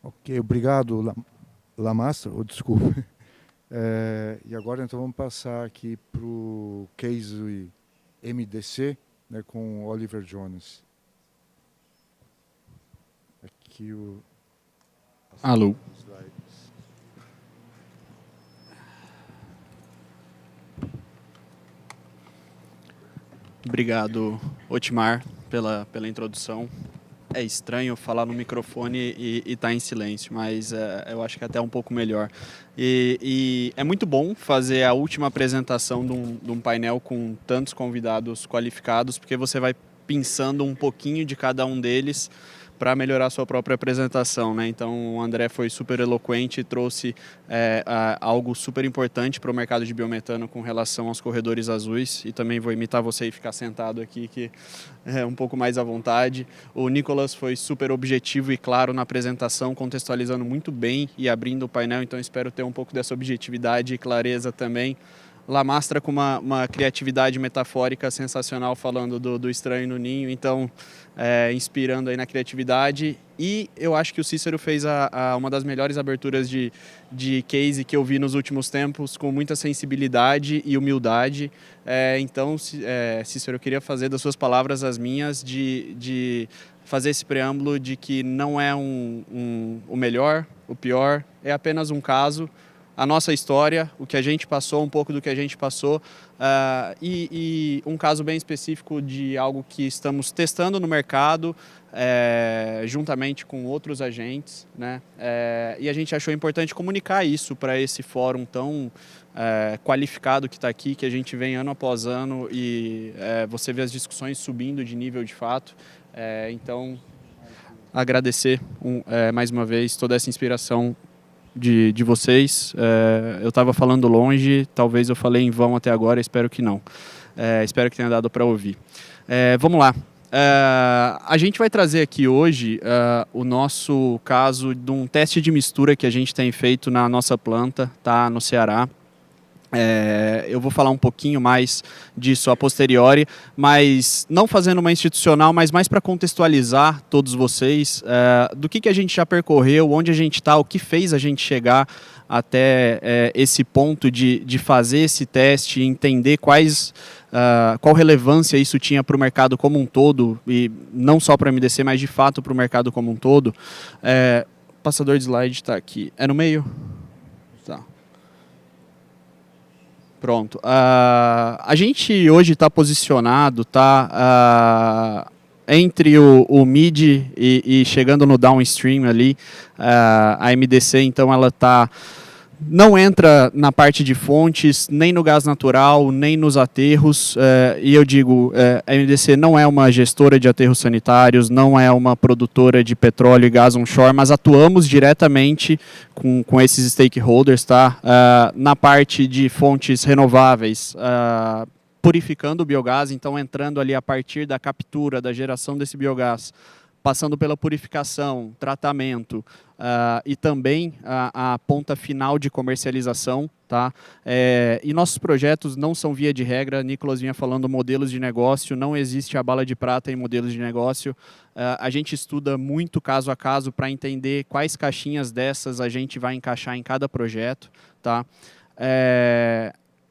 Ok, obrigado, Lamassa. Desculpa. E agora então vamos passar aqui para o case MDC, né, com Oliver Jones. Aqui o... Alô. Obrigado, Otmar, pela introdução. É estranho falar no microfone e estar em silêncio, mas eu acho que até um pouco melhor. E é muito bom fazer a última apresentação de um painel com tantos convidados qualificados, porque você vai pensando um pouquinho de cada um deles para melhorar a sua própria apresentação, né? Então o André foi super eloquente e trouxe algo super importante para o mercado de biometano com relação aos corredores azuis, e também vou imitar você e ficar sentado aqui, que é um pouco mais à vontade. O Nicolas foi super objetivo e claro na apresentação, contextualizando muito bem e abrindo o painel, então espero ter um pouco dessa objetividade e clareza também. Lamastra com uma criatividade metafórica sensacional, falando do estranho no ninho, então inspirando aí na criatividade. E eu acho que o Cícero fez uma das melhores aberturas de case que eu vi nos últimos tempos, com muita sensibilidade e humildade. Então, Cícero, eu queria fazer das suas palavras as minhas, de fazer esse preâmbulo de que não é o melhor, o pior, é apenas um caso. A nossa história, o que a gente passou, um pouco do que a gente passou, e um caso bem específico de algo que estamos testando no mercado, juntamente com outros agentes, né? E a gente achou importante comunicar isso para esse fórum tão qualificado que está aqui, que a gente vem ano após ano, e você vê as discussões subindo de nível de fato. Então, agradecer mais uma vez toda essa inspiração de vocês. Eu estava falando longe, talvez eu falei em vão até agora, espero que não. Espero que tenha dado para ouvir. Vamos lá. A gente vai trazer aqui hoje o nosso caso de um teste de mistura que a gente tem feito na nossa planta, tá, no Ceará. Eu vou falar um pouquinho mais disso a posteriori, mas não fazendo uma institucional, mas mais para contextualizar todos vocês do que a gente já percorreu, onde a gente está, o que fez a gente chegar até esse ponto de fazer esse teste, entender qual relevância isso tinha para o mercado como um todo, e não só para a MDC, mas de fato para o mercado como um todo. O passador de slide está aqui. É no meio? Tá. Pronto. A gente hoje está posicionado, entre o mid e chegando no downstream ali. A MDC, então, ela não entra na parte de fontes, nem no gás natural, nem nos aterros. E eu digo, a MDC não é uma gestora de aterros sanitários, não é uma produtora de petróleo e gás onshore, mas atuamos diretamente com esses stakeholders, tá? Na parte de fontes renováveis, purificando o biogás, então entrando ali a partir da captura, da geração desse biogás, passando pela purificação, tratamento e também a ponta final de comercialização. Tá? E nossos projetos não são via de regra. Nicolas vinha falando modelos de negócio, não existe a bala de prata em modelos de negócio. A gente estuda muito caso a caso para entender quais caixinhas dessas a gente vai encaixar em cada projeto. Tá?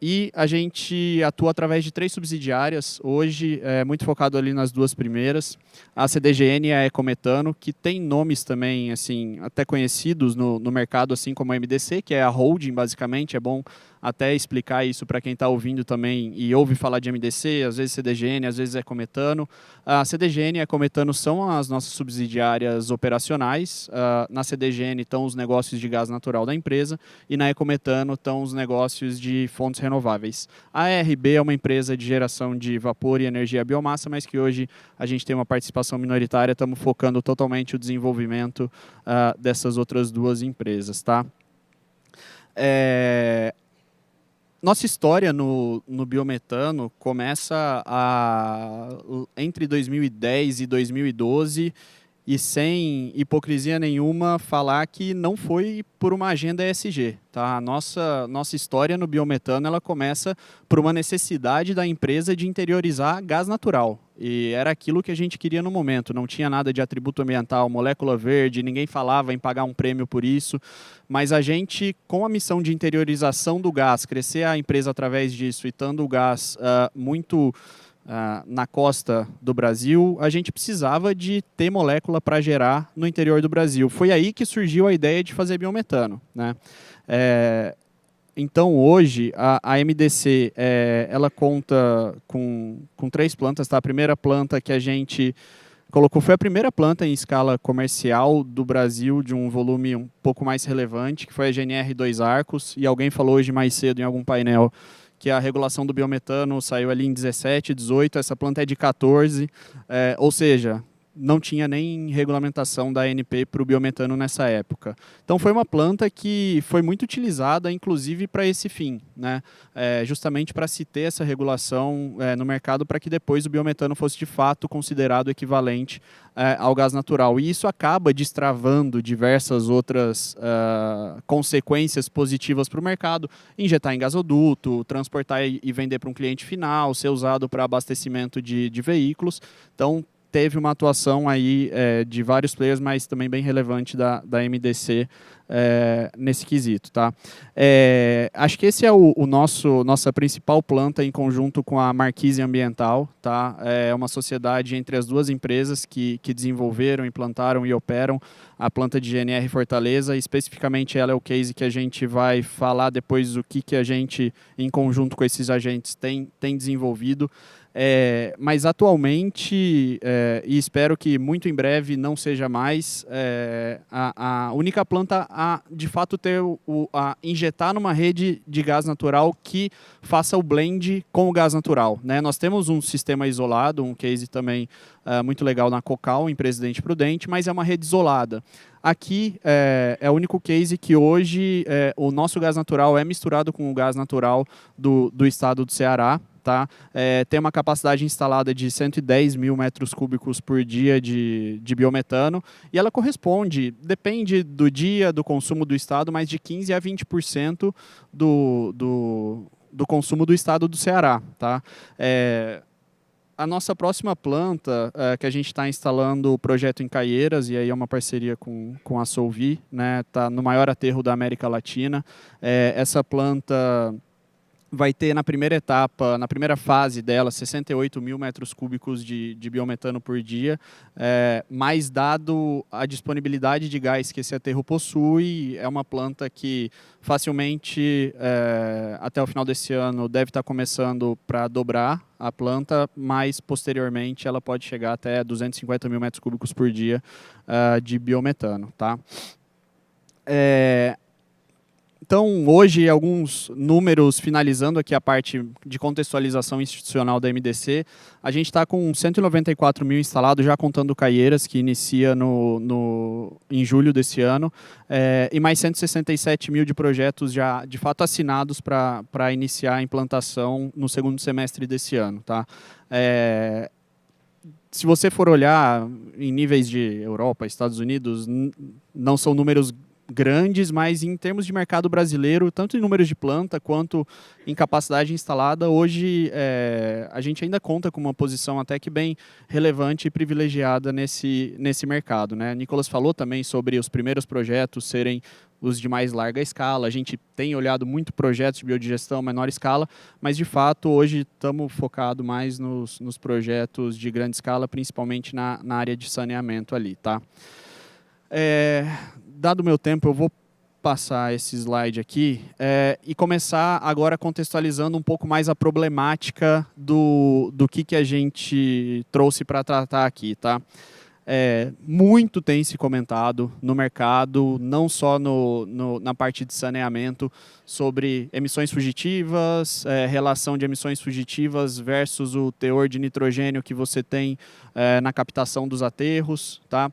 E a gente atua através de 3 subsidiárias, hoje muito focado ali nas 2 primeiras, a CDGN e a Ecometano, que tem nomes também assim, até conhecidos no mercado, assim como a MDC, que é a holding basicamente. É bom até explicar isso para quem está ouvindo também e ouve falar de MDC, às vezes CDGN, às vezes Ecometano. A CDGN e a Ecometano são as nossas subsidiárias operacionais. Na CDGN estão os negócios de gás natural da empresa e na Ecometano estão os negócios de fontes renováveis. A ERB é uma empresa de geração de vapor e energia biomassa, mas que hoje a gente tem uma participação minoritária, estamos focando totalmente o desenvolvimento dessas outras 2 empresas. Tá? Nossa história no biometano começa entre 2010 e 2012, e sem hipocrisia nenhuma falar que não foi por uma agenda ESG. Tá? A nossa história no biometano ela começa por uma necessidade da empresa de interiorizar gás natural. E era aquilo que a gente queria no momento. Não tinha nada de atributo ambiental, molécula verde, ninguém falava em pagar um prêmio por isso. Mas a gente, com a missão de interiorização do gás, crescer a empresa através disso e estando o gás muito na costa do Brasil, a gente precisava de ter molécula para gerar no interior do Brasil. Foi aí que surgiu a ideia de fazer biometano. Né? Então, hoje, a MDC ela conta com 3 plantas. Tá? A primeira planta que a gente colocou, foi a primeira planta em escala comercial do Brasil de um volume um pouco mais relevante, que foi a GNR 2 Arcos, e alguém falou hoje mais cedo em algum painel que a regulação do biometano saiu ali em 17, 18, essa planta é de 14, ou seja, não tinha nem regulamentação da ANP para o biometano nessa época. Então foi uma planta que foi muito utilizada, inclusive para esse fim, né? Justamente para se ter essa regulação no mercado para que depois o biometano fosse de fato considerado equivalente ao gás natural. E isso acaba destravando diversas outras consequências positivas para o mercado, injetar em gasoduto, transportar e vender para um cliente final, ser usado para abastecimento de veículos. Então, teve uma atuação aí de vários players, mas também bem relevante da MDC nesse quesito, tá? Acho que esse é nossa principal planta em conjunto com a Marquise Ambiental, tá? É uma sociedade entre as duas empresas que desenvolveram, implantaram e operam a planta de GNR Fortaleza. Especificamente ela é o case que a gente vai falar depois o que a gente, em conjunto com esses agentes, tem desenvolvido. Mas atualmente, e espero que muito em breve não seja mais, a única planta a de fato a injetar numa rede de gás natural que faça o blend com o gás natural, né? Nós temos um sistema isolado, um case também muito legal na Cocal, em Presidente Prudente, mas é uma rede isolada. Aqui é o único case que hoje o nosso gás natural é misturado com o gás natural do estado do Ceará. Tá? Tem uma capacidade instalada de 110 mil metros cúbicos por dia de biometano e ela corresponde, depende do dia, do consumo do estado, mas de 15% a 20% do consumo do estado do Ceará. Tá? A nossa próxima planta, que a gente está instalando o projeto em Caieiras, e aí é uma parceria com a Solvi, né? Tá no maior aterro da América Latina. Essa planta vai ter na primeira etapa, na primeira fase dela, 68 mil metros cúbicos de biometano por dia, mas dado a disponibilidade de gás que esse aterro possui, é uma planta que facilmente, até o final desse ano, deve estar começando para dobrar a planta, mas posteriormente ela pode chegar até 250 mil metros cúbicos por dia de biometano. Tá? Então, hoje, alguns números, finalizando aqui a parte de contextualização institucional da MDC, a gente está com 194 mil instalados, já contando Caieiras, que inicia em julho desse ano, e mais 167 mil de projetos já, de fato, assinados para iniciar a implantação no segundo semestre desse ano. Tá? Se você for olhar em níveis de Europa, Estados Unidos, não são números grandes, mas em termos de mercado brasileiro, tanto em números de planta quanto em capacidade instalada, hoje a gente ainda conta com uma posição até que bem relevante e privilegiada nesse mercado, né? Nicolas falou também sobre os primeiros projetos serem os de mais larga escala. A gente tem olhado muito projetos de biodigestão menor escala, mas de fato hoje estamos focados mais nos projetos de grande escala, principalmente na área de saneamento ali, tá? Dado o meu tempo, eu vou passar esse slide aqui e começar agora contextualizando um pouco mais a problemática do que a gente trouxe para tratar aqui. Tá? Muito tem se comentado no mercado, não só na parte de saneamento, sobre emissões fugitivas, relação de emissões fugitivas versus o teor de nitrogênio que você tem na captação dos aterros. Tá?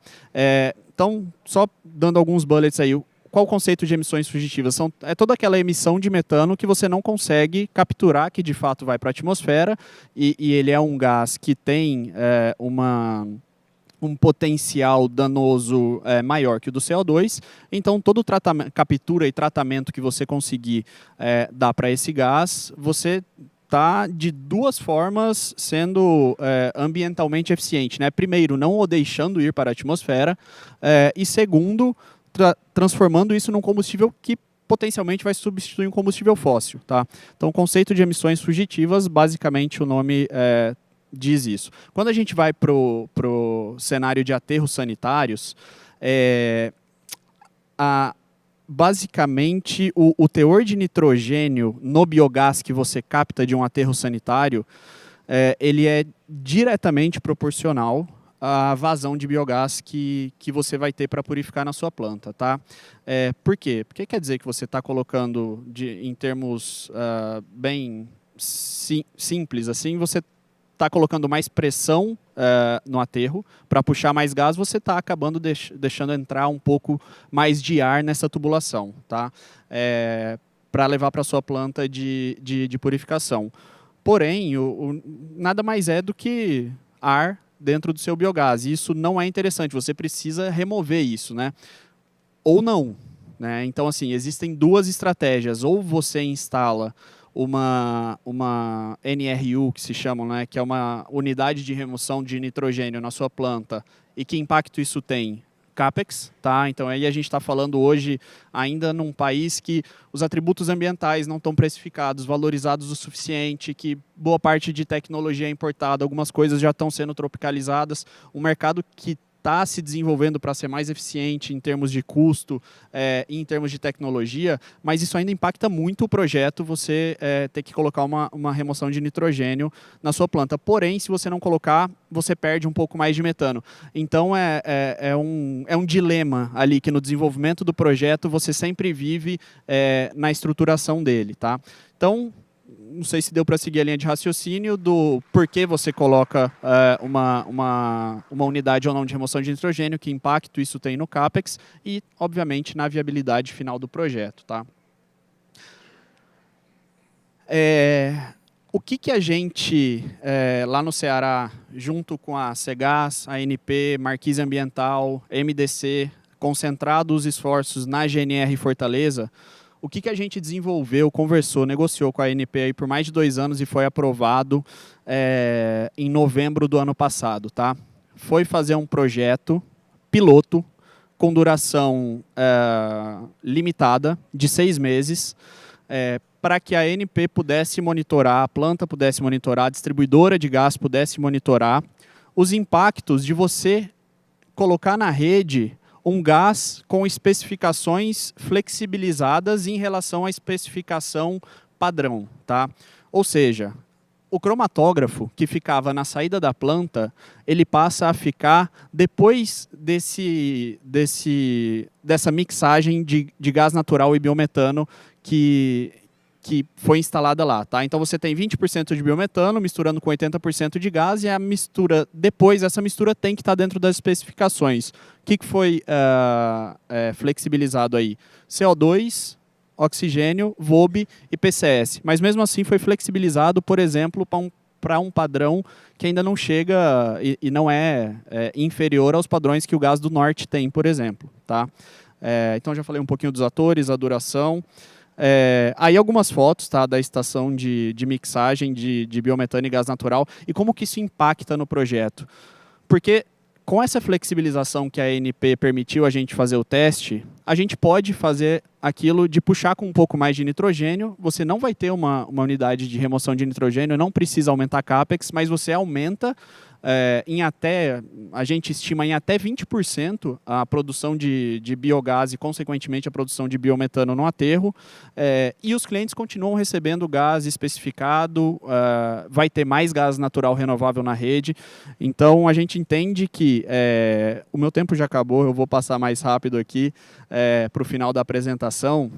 Então, só dando alguns bullets aí, qual o conceito de emissões fugitivas? É toda aquela emissão de metano que você não consegue capturar, que de fato vai para a atmosfera, e ele é um gás que tem um potencial danoso maior que o do CO2, então todo captura e tratamento que você conseguir dar para esse gás, você está de duas formas sendo ambientalmente eficiente, né? Primeiro, não o deixando ir para a atmosfera, e segundo, transformando isso num combustível que potencialmente vai substituir um combustível fóssil. Tá? Então, o conceito de emissões fugitivas, basicamente o nome diz isso. Quando a gente vai para o cenário de aterros sanitários, basicamente, o teor de nitrogênio no biogás que você capta de um aterro sanitário, ele é diretamente proporcional a vazão de biogás que você vai ter para purificar na sua planta, tá? Por quê? Porque quer dizer que você está colocando, em termos bem simples, assim, você está colocando mais pressão no aterro para puxar mais gás, você está acabando deixando entrar um pouco mais de ar nessa tubulação, tá? Para levar para a sua planta de purificação. Porém, nada mais é do que ar dentro do seu biogás. E isso não é interessante, você precisa remover isso, né? Ou não, né? Então, assim, existem duas estratégias. Ou você instala uma NRU, que se chama, né? Que é uma unidade de remoção de nitrogênio na sua planta. E que impacto isso tem? CAPEX, tá? Então aí a gente está falando hoje ainda num país que os atributos ambientais não estão precificados, valorizados o suficiente, que boa parte de tecnologia é importada, algumas coisas já estão sendo tropicalizadas, um mercado que está se desenvolvendo para ser mais eficiente em termos de custo e em termos de tecnologia, mas isso ainda impacta muito o projeto, você ter que colocar uma remoção de nitrogênio na sua planta. Porém, se você não colocar, você perde um pouco mais de metano. Então, é um dilema ali que no desenvolvimento do projeto você sempre vive na estruturação dele, tá? Então, não sei se deu para seguir a linha de raciocínio do porquê você coloca uma unidade ou não de remoção de nitrogênio, que impacto isso tem no CAPEX e, obviamente, na viabilidade final do projeto, tá? O que a gente, lá no Ceará, junto com a Cegás, a ANP, Marquise Ambiental, MDC, concentrado os esforços na GNR Fortaleza, o que a gente desenvolveu, conversou, negociou com a ANP aí por mais de 2 anos e foi aprovado em novembro do ano passado, tá? Foi fazer um projeto piloto com duração limitada de 6 meses, para que a ANP pudesse monitorar, a planta pudesse monitorar, a distribuidora de gás pudesse monitorar os impactos de você colocar na rede um gás com especificações flexibilizadas em relação à especificação padrão, tá? Ou seja, o cromatógrafo que ficava na saída da planta, ele passa a ficar depois dessa mixagem de gás natural e biometano que foi instalada lá, tá? Então você tem 20% de biometano misturando com 80% de gás e a mistura, depois essa mistura tem que estar dentro das especificações. O que foi flexibilizado aí? CO2, oxigênio, VOB e PCS. Mas mesmo assim foi flexibilizado, por exemplo, para um padrão que ainda não chega e não é inferior aos padrões que o gás do norte tem, por exemplo, tá? Então já falei um pouquinho dos atores, a duração. Aí algumas fotos, tá, da estação de mixagem de biometano e gás natural e como que isso impacta no projeto. Porque com essa flexibilização que a ANP permitiu a gente fazer o teste, a gente pode fazer aquilo de puxar com um pouco mais de nitrogênio, você não vai ter uma unidade de remoção de nitrogênio, não precisa aumentar a CAPEX, mas você aumenta a gente estima em até 20% a produção de biogás e, consequentemente, a produção de biometano no aterro. E os clientes continuam recebendo gás especificado, vai ter mais gás natural renovável na rede. Então, a gente entende que o meu tempo já acabou, eu vou passar mais rápido aqui para o final da apresentação.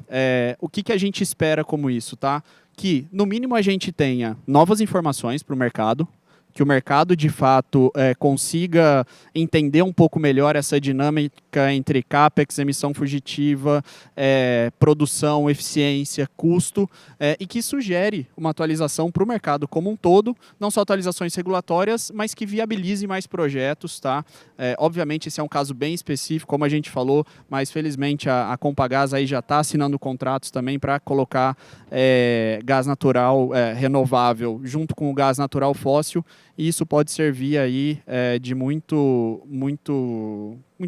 O que a gente espera como isso, tá? Que, no mínimo, a gente tenha novas informações para o mercado, que o mercado, de fato, consiga entender um pouco melhor essa dinâmica entre CAPEX, emissão fugitiva, produção, eficiência, custo, e que sugere uma atualização para o mercado como um todo, não só atualizações regulatórias, mas que viabilize mais projetos, tá? Obviamente, esse é um caso bem específico, como a gente falou, mas, felizmente, a Compagás aí já está assinando contratos também para colocar gás natural renovável junto com o gás natural fóssil, e isso pode servir aí de muito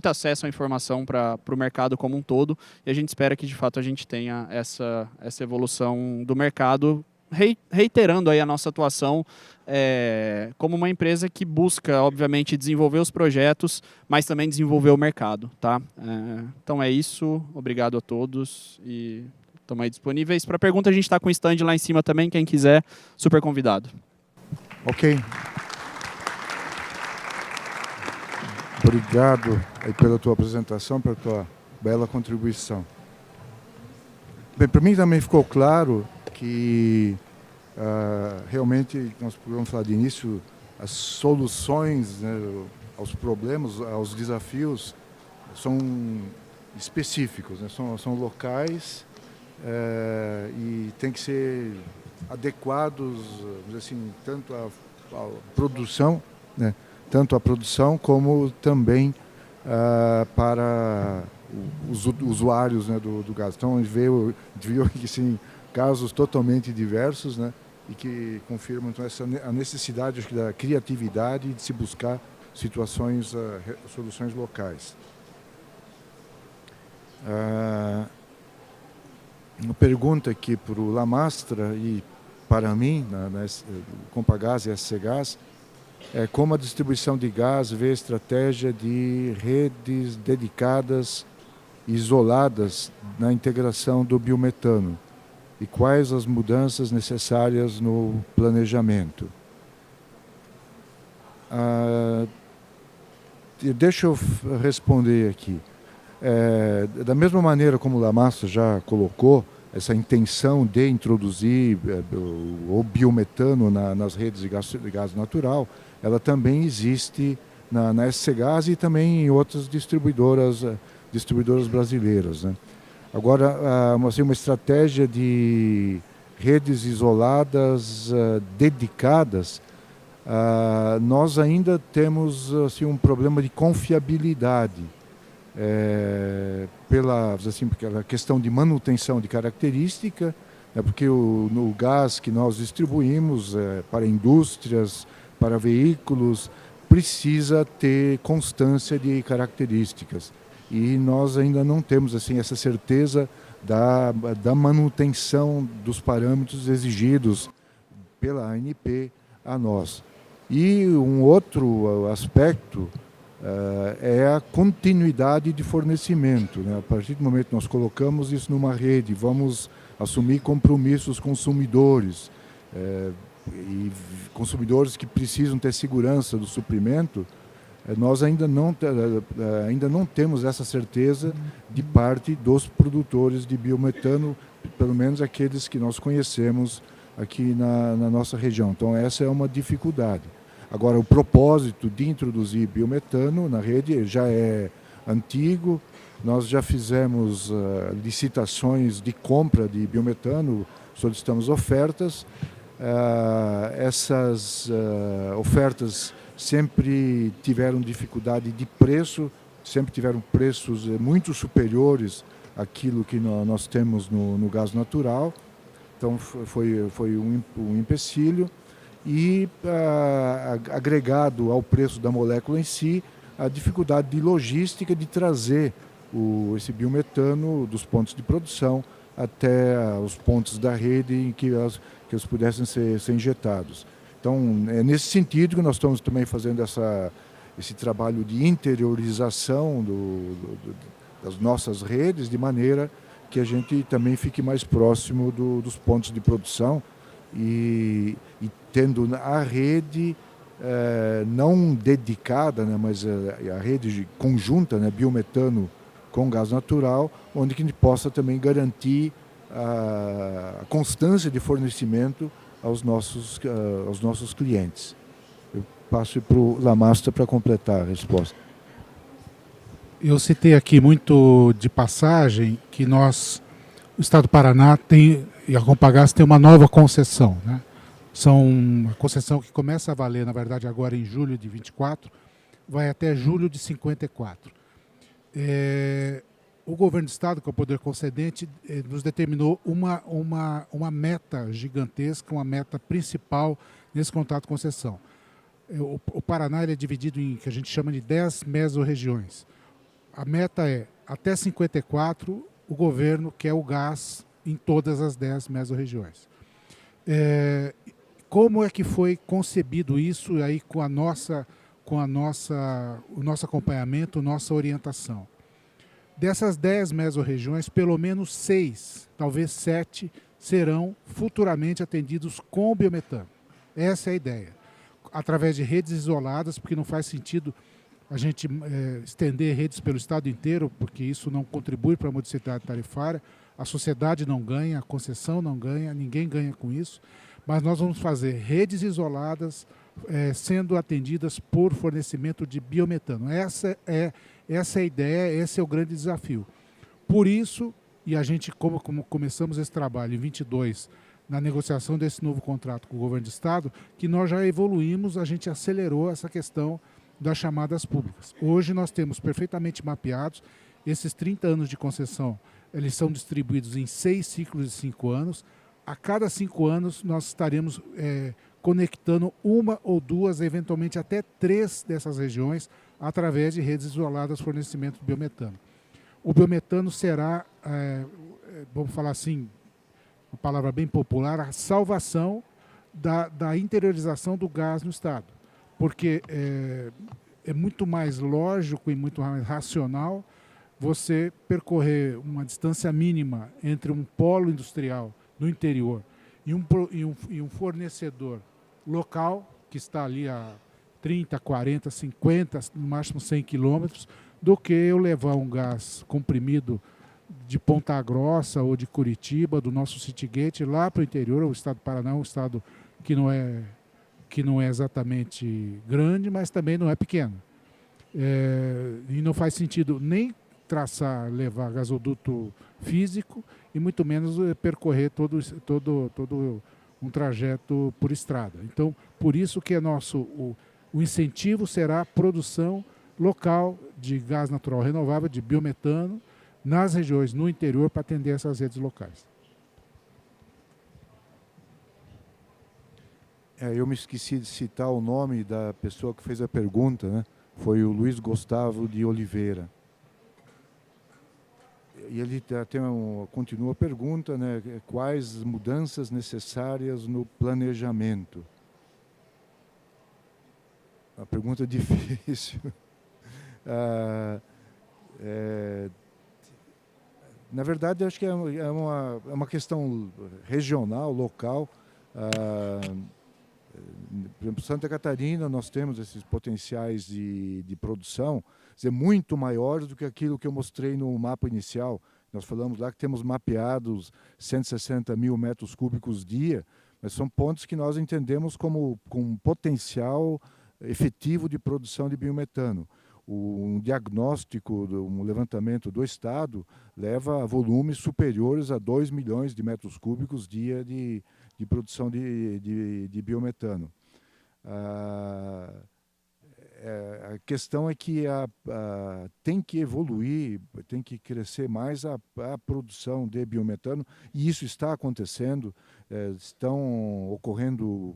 acesso à informação para o mercado como um todo, e a gente espera que de fato a gente tenha essa evolução do mercado, reiterando aí a nossa atuação como uma empresa que busca, obviamente, desenvolver os projetos, mas também desenvolver o mercado, tá? Então é isso, obrigado a todos e estamos aí disponíveis. Para pergunta, a gente está com o stand lá em cima também, quem quiser, super convidado. Ok. Obrigado aí pela tua apresentação, pela tua bela contribuição. Bem, para mim também ficou claro que realmente, nós podemos falar de início, as soluções, né, aos problemas, aos desafios, são específicos, né, são locais e tem que ser adequados, vamos dizer assim, tanto à produção, né, tanto a produção como também para os usuários, né, do gás. Então a gente viu aqui sim, casos totalmente diversos, né, e que confirmam então, a necessidade, acho que, da criatividade de se buscar soluções locais. Uma pergunta aqui para o Lamastra e para mim, na Compagás e SC Gás, é como a distribuição de gás vê a estratégia de redes dedicadas, isoladas na integração do biometano e quais as mudanças necessárias no planejamento. Deixa eu responder aqui. Da mesma maneira como o Lamastra já colocou, essa intenção de introduzir o biometano nas redes de gás natural, ela também existe na SC Gás e também em outras distribuidoras brasileiras, né? Agora, uma estratégia de redes isoladas, dedicadas, nós ainda temos assim, um problema de confiabilidade, pela questão de manutenção de característica, né, porque no gás que nós distribuímos para indústrias, para veículos, precisa ter constância de características. E nós ainda não temos assim, essa certeza da manutenção dos parâmetros exigidos pela ANP a nós. E um outro aspecto é a continuidade de fornecimento, né? A partir do momento que nós colocamos isso numa rede, vamos assumir compromissos consumidores, e consumidores que precisam ter segurança do suprimento, nós ainda não temos essa certeza de parte dos produtores de biometano, pelo menos aqueles que nós conhecemos aqui na nossa região. Então essa é uma dificuldade. Agora, o propósito de introduzir biometano na rede já é antigo. Nós já fizemos licitações de compra de biometano, solicitamos ofertas. Essas ofertas sempre tiveram dificuldade de preço, sempre tiveram preços muito superiores àquilo que nós temos no gás natural. Então, foi um empecilho. E agregado ao preço da molécula em si, a dificuldade de logística de trazer esse biometano dos pontos de produção até os pontos da rede em que eles pudessem ser injetados. Então, é nesse sentido que nós estamos também fazendo esse trabalho de interiorização das nossas redes, de maneira que a gente também fique mais próximo dos pontos de produção e tendo a rede não dedicada, né, mas a rede conjunta, né, biometano com gás natural, onde que a gente possa também garantir a constância de fornecimento aos nossos clientes. Eu passo para o Lamastra para completar a resposta. Eu citei aqui muito de passagem que o Estado do Paraná e a Compagás tem uma nova concessão, né? São uma concessão que começa a valer, na verdade, agora em julho de 24, vai até julho de 54. O governo do Estado, que é o poder concedente, nos determinou uma meta gigantesca, uma meta principal nesse contrato de concessão. O Paraná ele é dividido em que a gente chama de 10 mesorregiões. A meta é, até 54, o governo quer o gás em todas as 10 mesorregiões. Como é que foi concebido isso aí com o nosso acompanhamento, nossa orientação? Dessas 10 mesorregiões, pelo menos 6, talvez 7, serão futuramente atendidos com biometano. Essa é a ideia. Através de redes isoladas, porque não faz sentido a gente estender redes pelo estado inteiro, porque isso não contribui para a modicidade tarifária, a sociedade não ganha, a concessão não ganha, ninguém ganha com isso, mas nós vamos fazer redes isoladas sendo atendidas por fornecimento de biometano. Essa é a ideia, esse é o grande desafio. Por isso, e a gente, como começamos esse trabalho em 22, na negociação desse novo contrato com o governo do estado, que nós já evoluímos, a gente acelerou essa questão das chamadas públicas. Hoje nós temos perfeitamente mapeados esses 30 anos de concessão, eles são distribuídos em 6 ciclos de 5 anos. A cada 5 anos nós estaremos conectando uma ou duas, eventualmente até 3 dessas regiões, através de redes isoladas de fornecimento de biometano. O biometano será, vamos falar assim, uma palavra bem popular, a salvação da interiorização do gás no estado. Porque é muito mais lógico e muito mais racional você percorrer uma distância mínima entre um polo industrial no interior e um fornecedor local, que está ali a 30, 40, 50, no máximo 100 quilômetros, do que eu levar um gás comprimido de Ponta Grossa ou de Curitiba, do nosso Citygate, lá para o interior. O estado do Paraná é um estado que não é exatamente grande, mas também não é pequeno. E não faz sentido nem levar gasoduto físico e muito menos percorrer todo um trajeto por estrada. Então, por isso que o incentivo será a produção local de gás natural renovável, de biometano, nas regiões no interior para atender essas redes locais. Eu me esqueci de citar o nome da pessoa que fez a pergunta, né? Foi o Luiz Gustavo de Oliveira. E ele continua a pergunta, né? Quais mudanças necessárias no planejamento? Uma pergunta difícil. Na verdade, acho que é uma questão regional, local. Por exemplo, Santa Catarina, nós temos esses potenciais de produção muito maiores do que aquilo que eu mostrei no mapa inicial. Nós falamos lá que temos mapeados 160 mil metros cúbicos dia, mas são pontos que nós entendemos como com potencial efetivo de produção de biometano. Um diagnóstico, um levantamento do Estado leva a volumes superiores a 2 milhões de metros cúbicos dia de produção de biometano. A questão é que tem que evoluir, tem que crescer mais a produção de biometano, e isso está acontecendo. Estão ocorrendo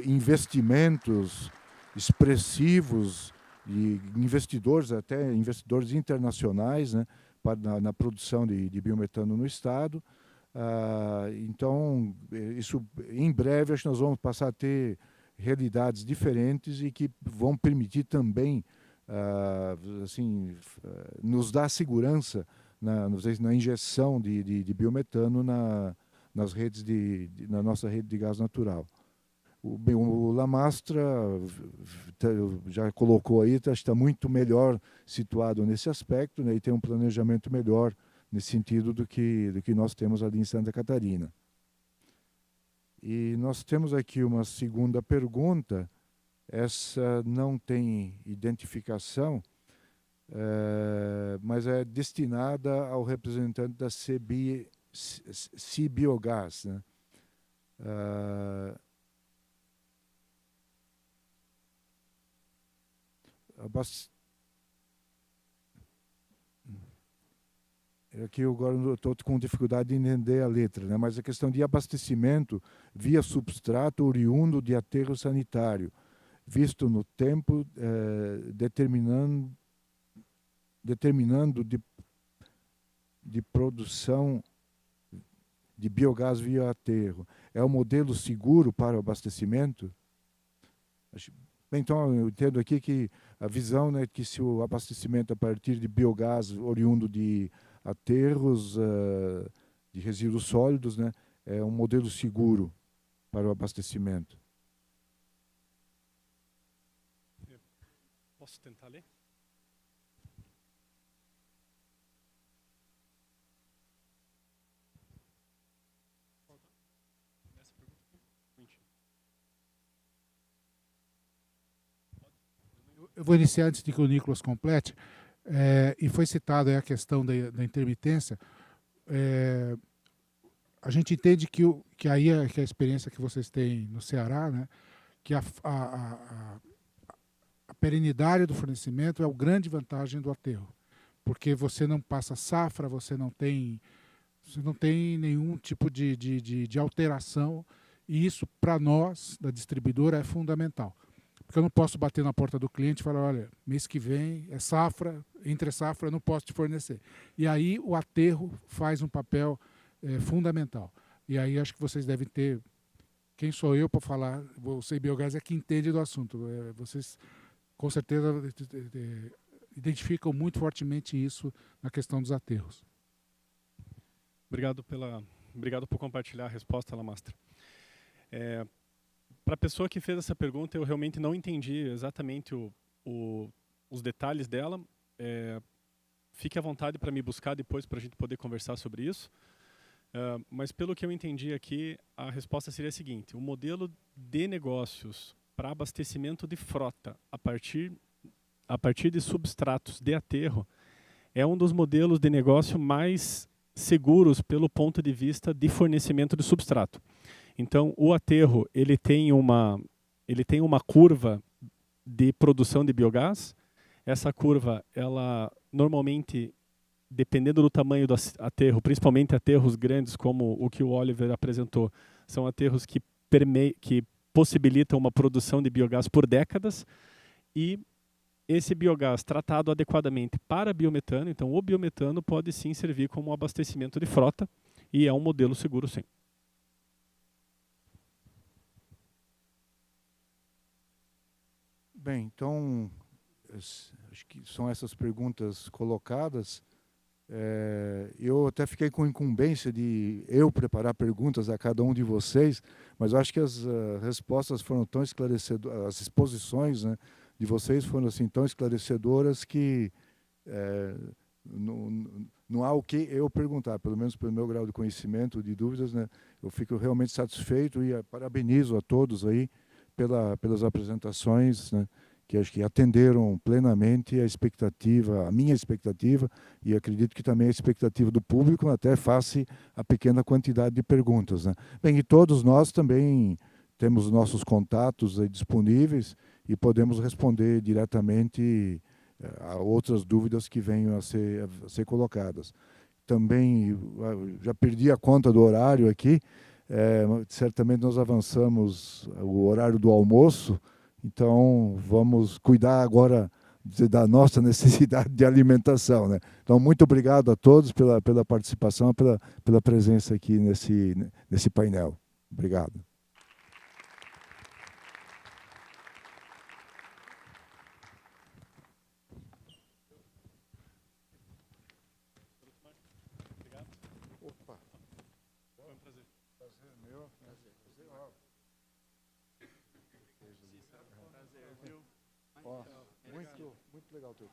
investimentos expressivos de investidores, até investidores internacionais, né, na produção de biometano no estado. Então, isso em breve acho que nós vamos passar a ter realidades diferentes e que vão permitir também nos dar segurança na injeção de biometano nas redes na nossa rede de gás natural. O Lamastra já colocou aí, está muito melhor situado nesse aspecto, né, e tem um planejamento melhor nesse sentido do que nós temos ali em Santa Catarina. E nós temos aqui uma segunda pergunta, essa não tem identificação, mas é destinada ao representante da CBiogás, né? Aqui agora eu estou com dificuldade de entender a letra, né? Mas a questão de abastecimento via substrato oriundo de aterro sanitário, visto no tempo, determinando de produção de biogás via aterro. É um modelo seguro para o abastecimento? Então, eu entendo aqui que a visão, né, que se o abastecimento a partir de biogás oriundo de aterros de resíduos sólidos, né, é um modelo seguro para o abastecimento. Posso tentar ler? Eu vou iniciar antes de que o Nicolas complete. E foi citada aí a questão da intermitência. A gente entende que aí que a experiência que vocês têm no Ceará, né, que a perenidade do fornecimento é a grande vantagem do aterro, porque você não passa safra, você não tem nenhum tipo de alteração, e isso, para nós, da distribuidora, é fundamental. Porque eu não posso bater na porta do cliente e falar, olha, mês que vem é safra, entre safra eu não posso te fornecer. E aí o aterro faz um papel fundamental. E aí acho que vocês devem ter... Quem sou eu para falar? Você e Biogás é que entende do assunto. Vocês, com certeza, identificam muito fortemente isso na questão dos aterros. Obrigado por compartilhar a resposta, Lamastra. Para a pessoa que fez essa pergunta, eu realmente não entendi exatamente os detalhes dela. Fique à vontade para me buscar depois para a gente poder conversar sobre isso. Mas pelo que eu entendi aqui, a resposta seria a seguinte: o modelo de negócios para abastecimento de frota a partir de substratos de aterro é um dos modelos de negócio mais seguros pelo ponto de vista de fornecimento de substrato. Então, o aterro ele tem uma curva de produção de biogás. Essa curva, ela normalmente, dependendo do tamanho do aterro, principalmente aterros grandes como o que o Oliver apresentou, são aterros que possibilitam uma produção de biogás por décadas, e esse biogás tratado adequadamente para biometano, então o biometano pode sim servir como um abastecimento de frota, e é um modelo seguro sim. Bem, então, acho que são essas perguntas colocadas. Eu até fiquei com incumbência de eu preparar perguntas a cada um de vocês, mas eu acho que as respostas foram tão esclarecedoras, as exposições, né, de vocês foram assim, tão esclarecedoras que não há o que eu perguntar, pelo menos pelo meu grau de conhecimento, de dúvidas, né, eu fico realmente satisfeito e parabenizo a todos aí pelas apresentações, né, que acho que atenderam plenamente a minha expectativa, e acredito que também a expectativa do público, até face a pequena quantidade de perguntas, né. Bem, e todos nós também temos nossos contatos aí disponíveis e podemos responder diretamente a outras dúvidas que venham a ser colocadas. Também já perdi a conta do horário aqui. Certamente nós avançamos o horário do almoço, então vamos cuidar agora da nossa necessidade de alimentação, né? Então, muito obrigado a todos pela participação, pela presença aqui nesse painel. Obrigado. Opa. Foi um prazer. Prazer meu. Prazer, viu? Muito legal o teu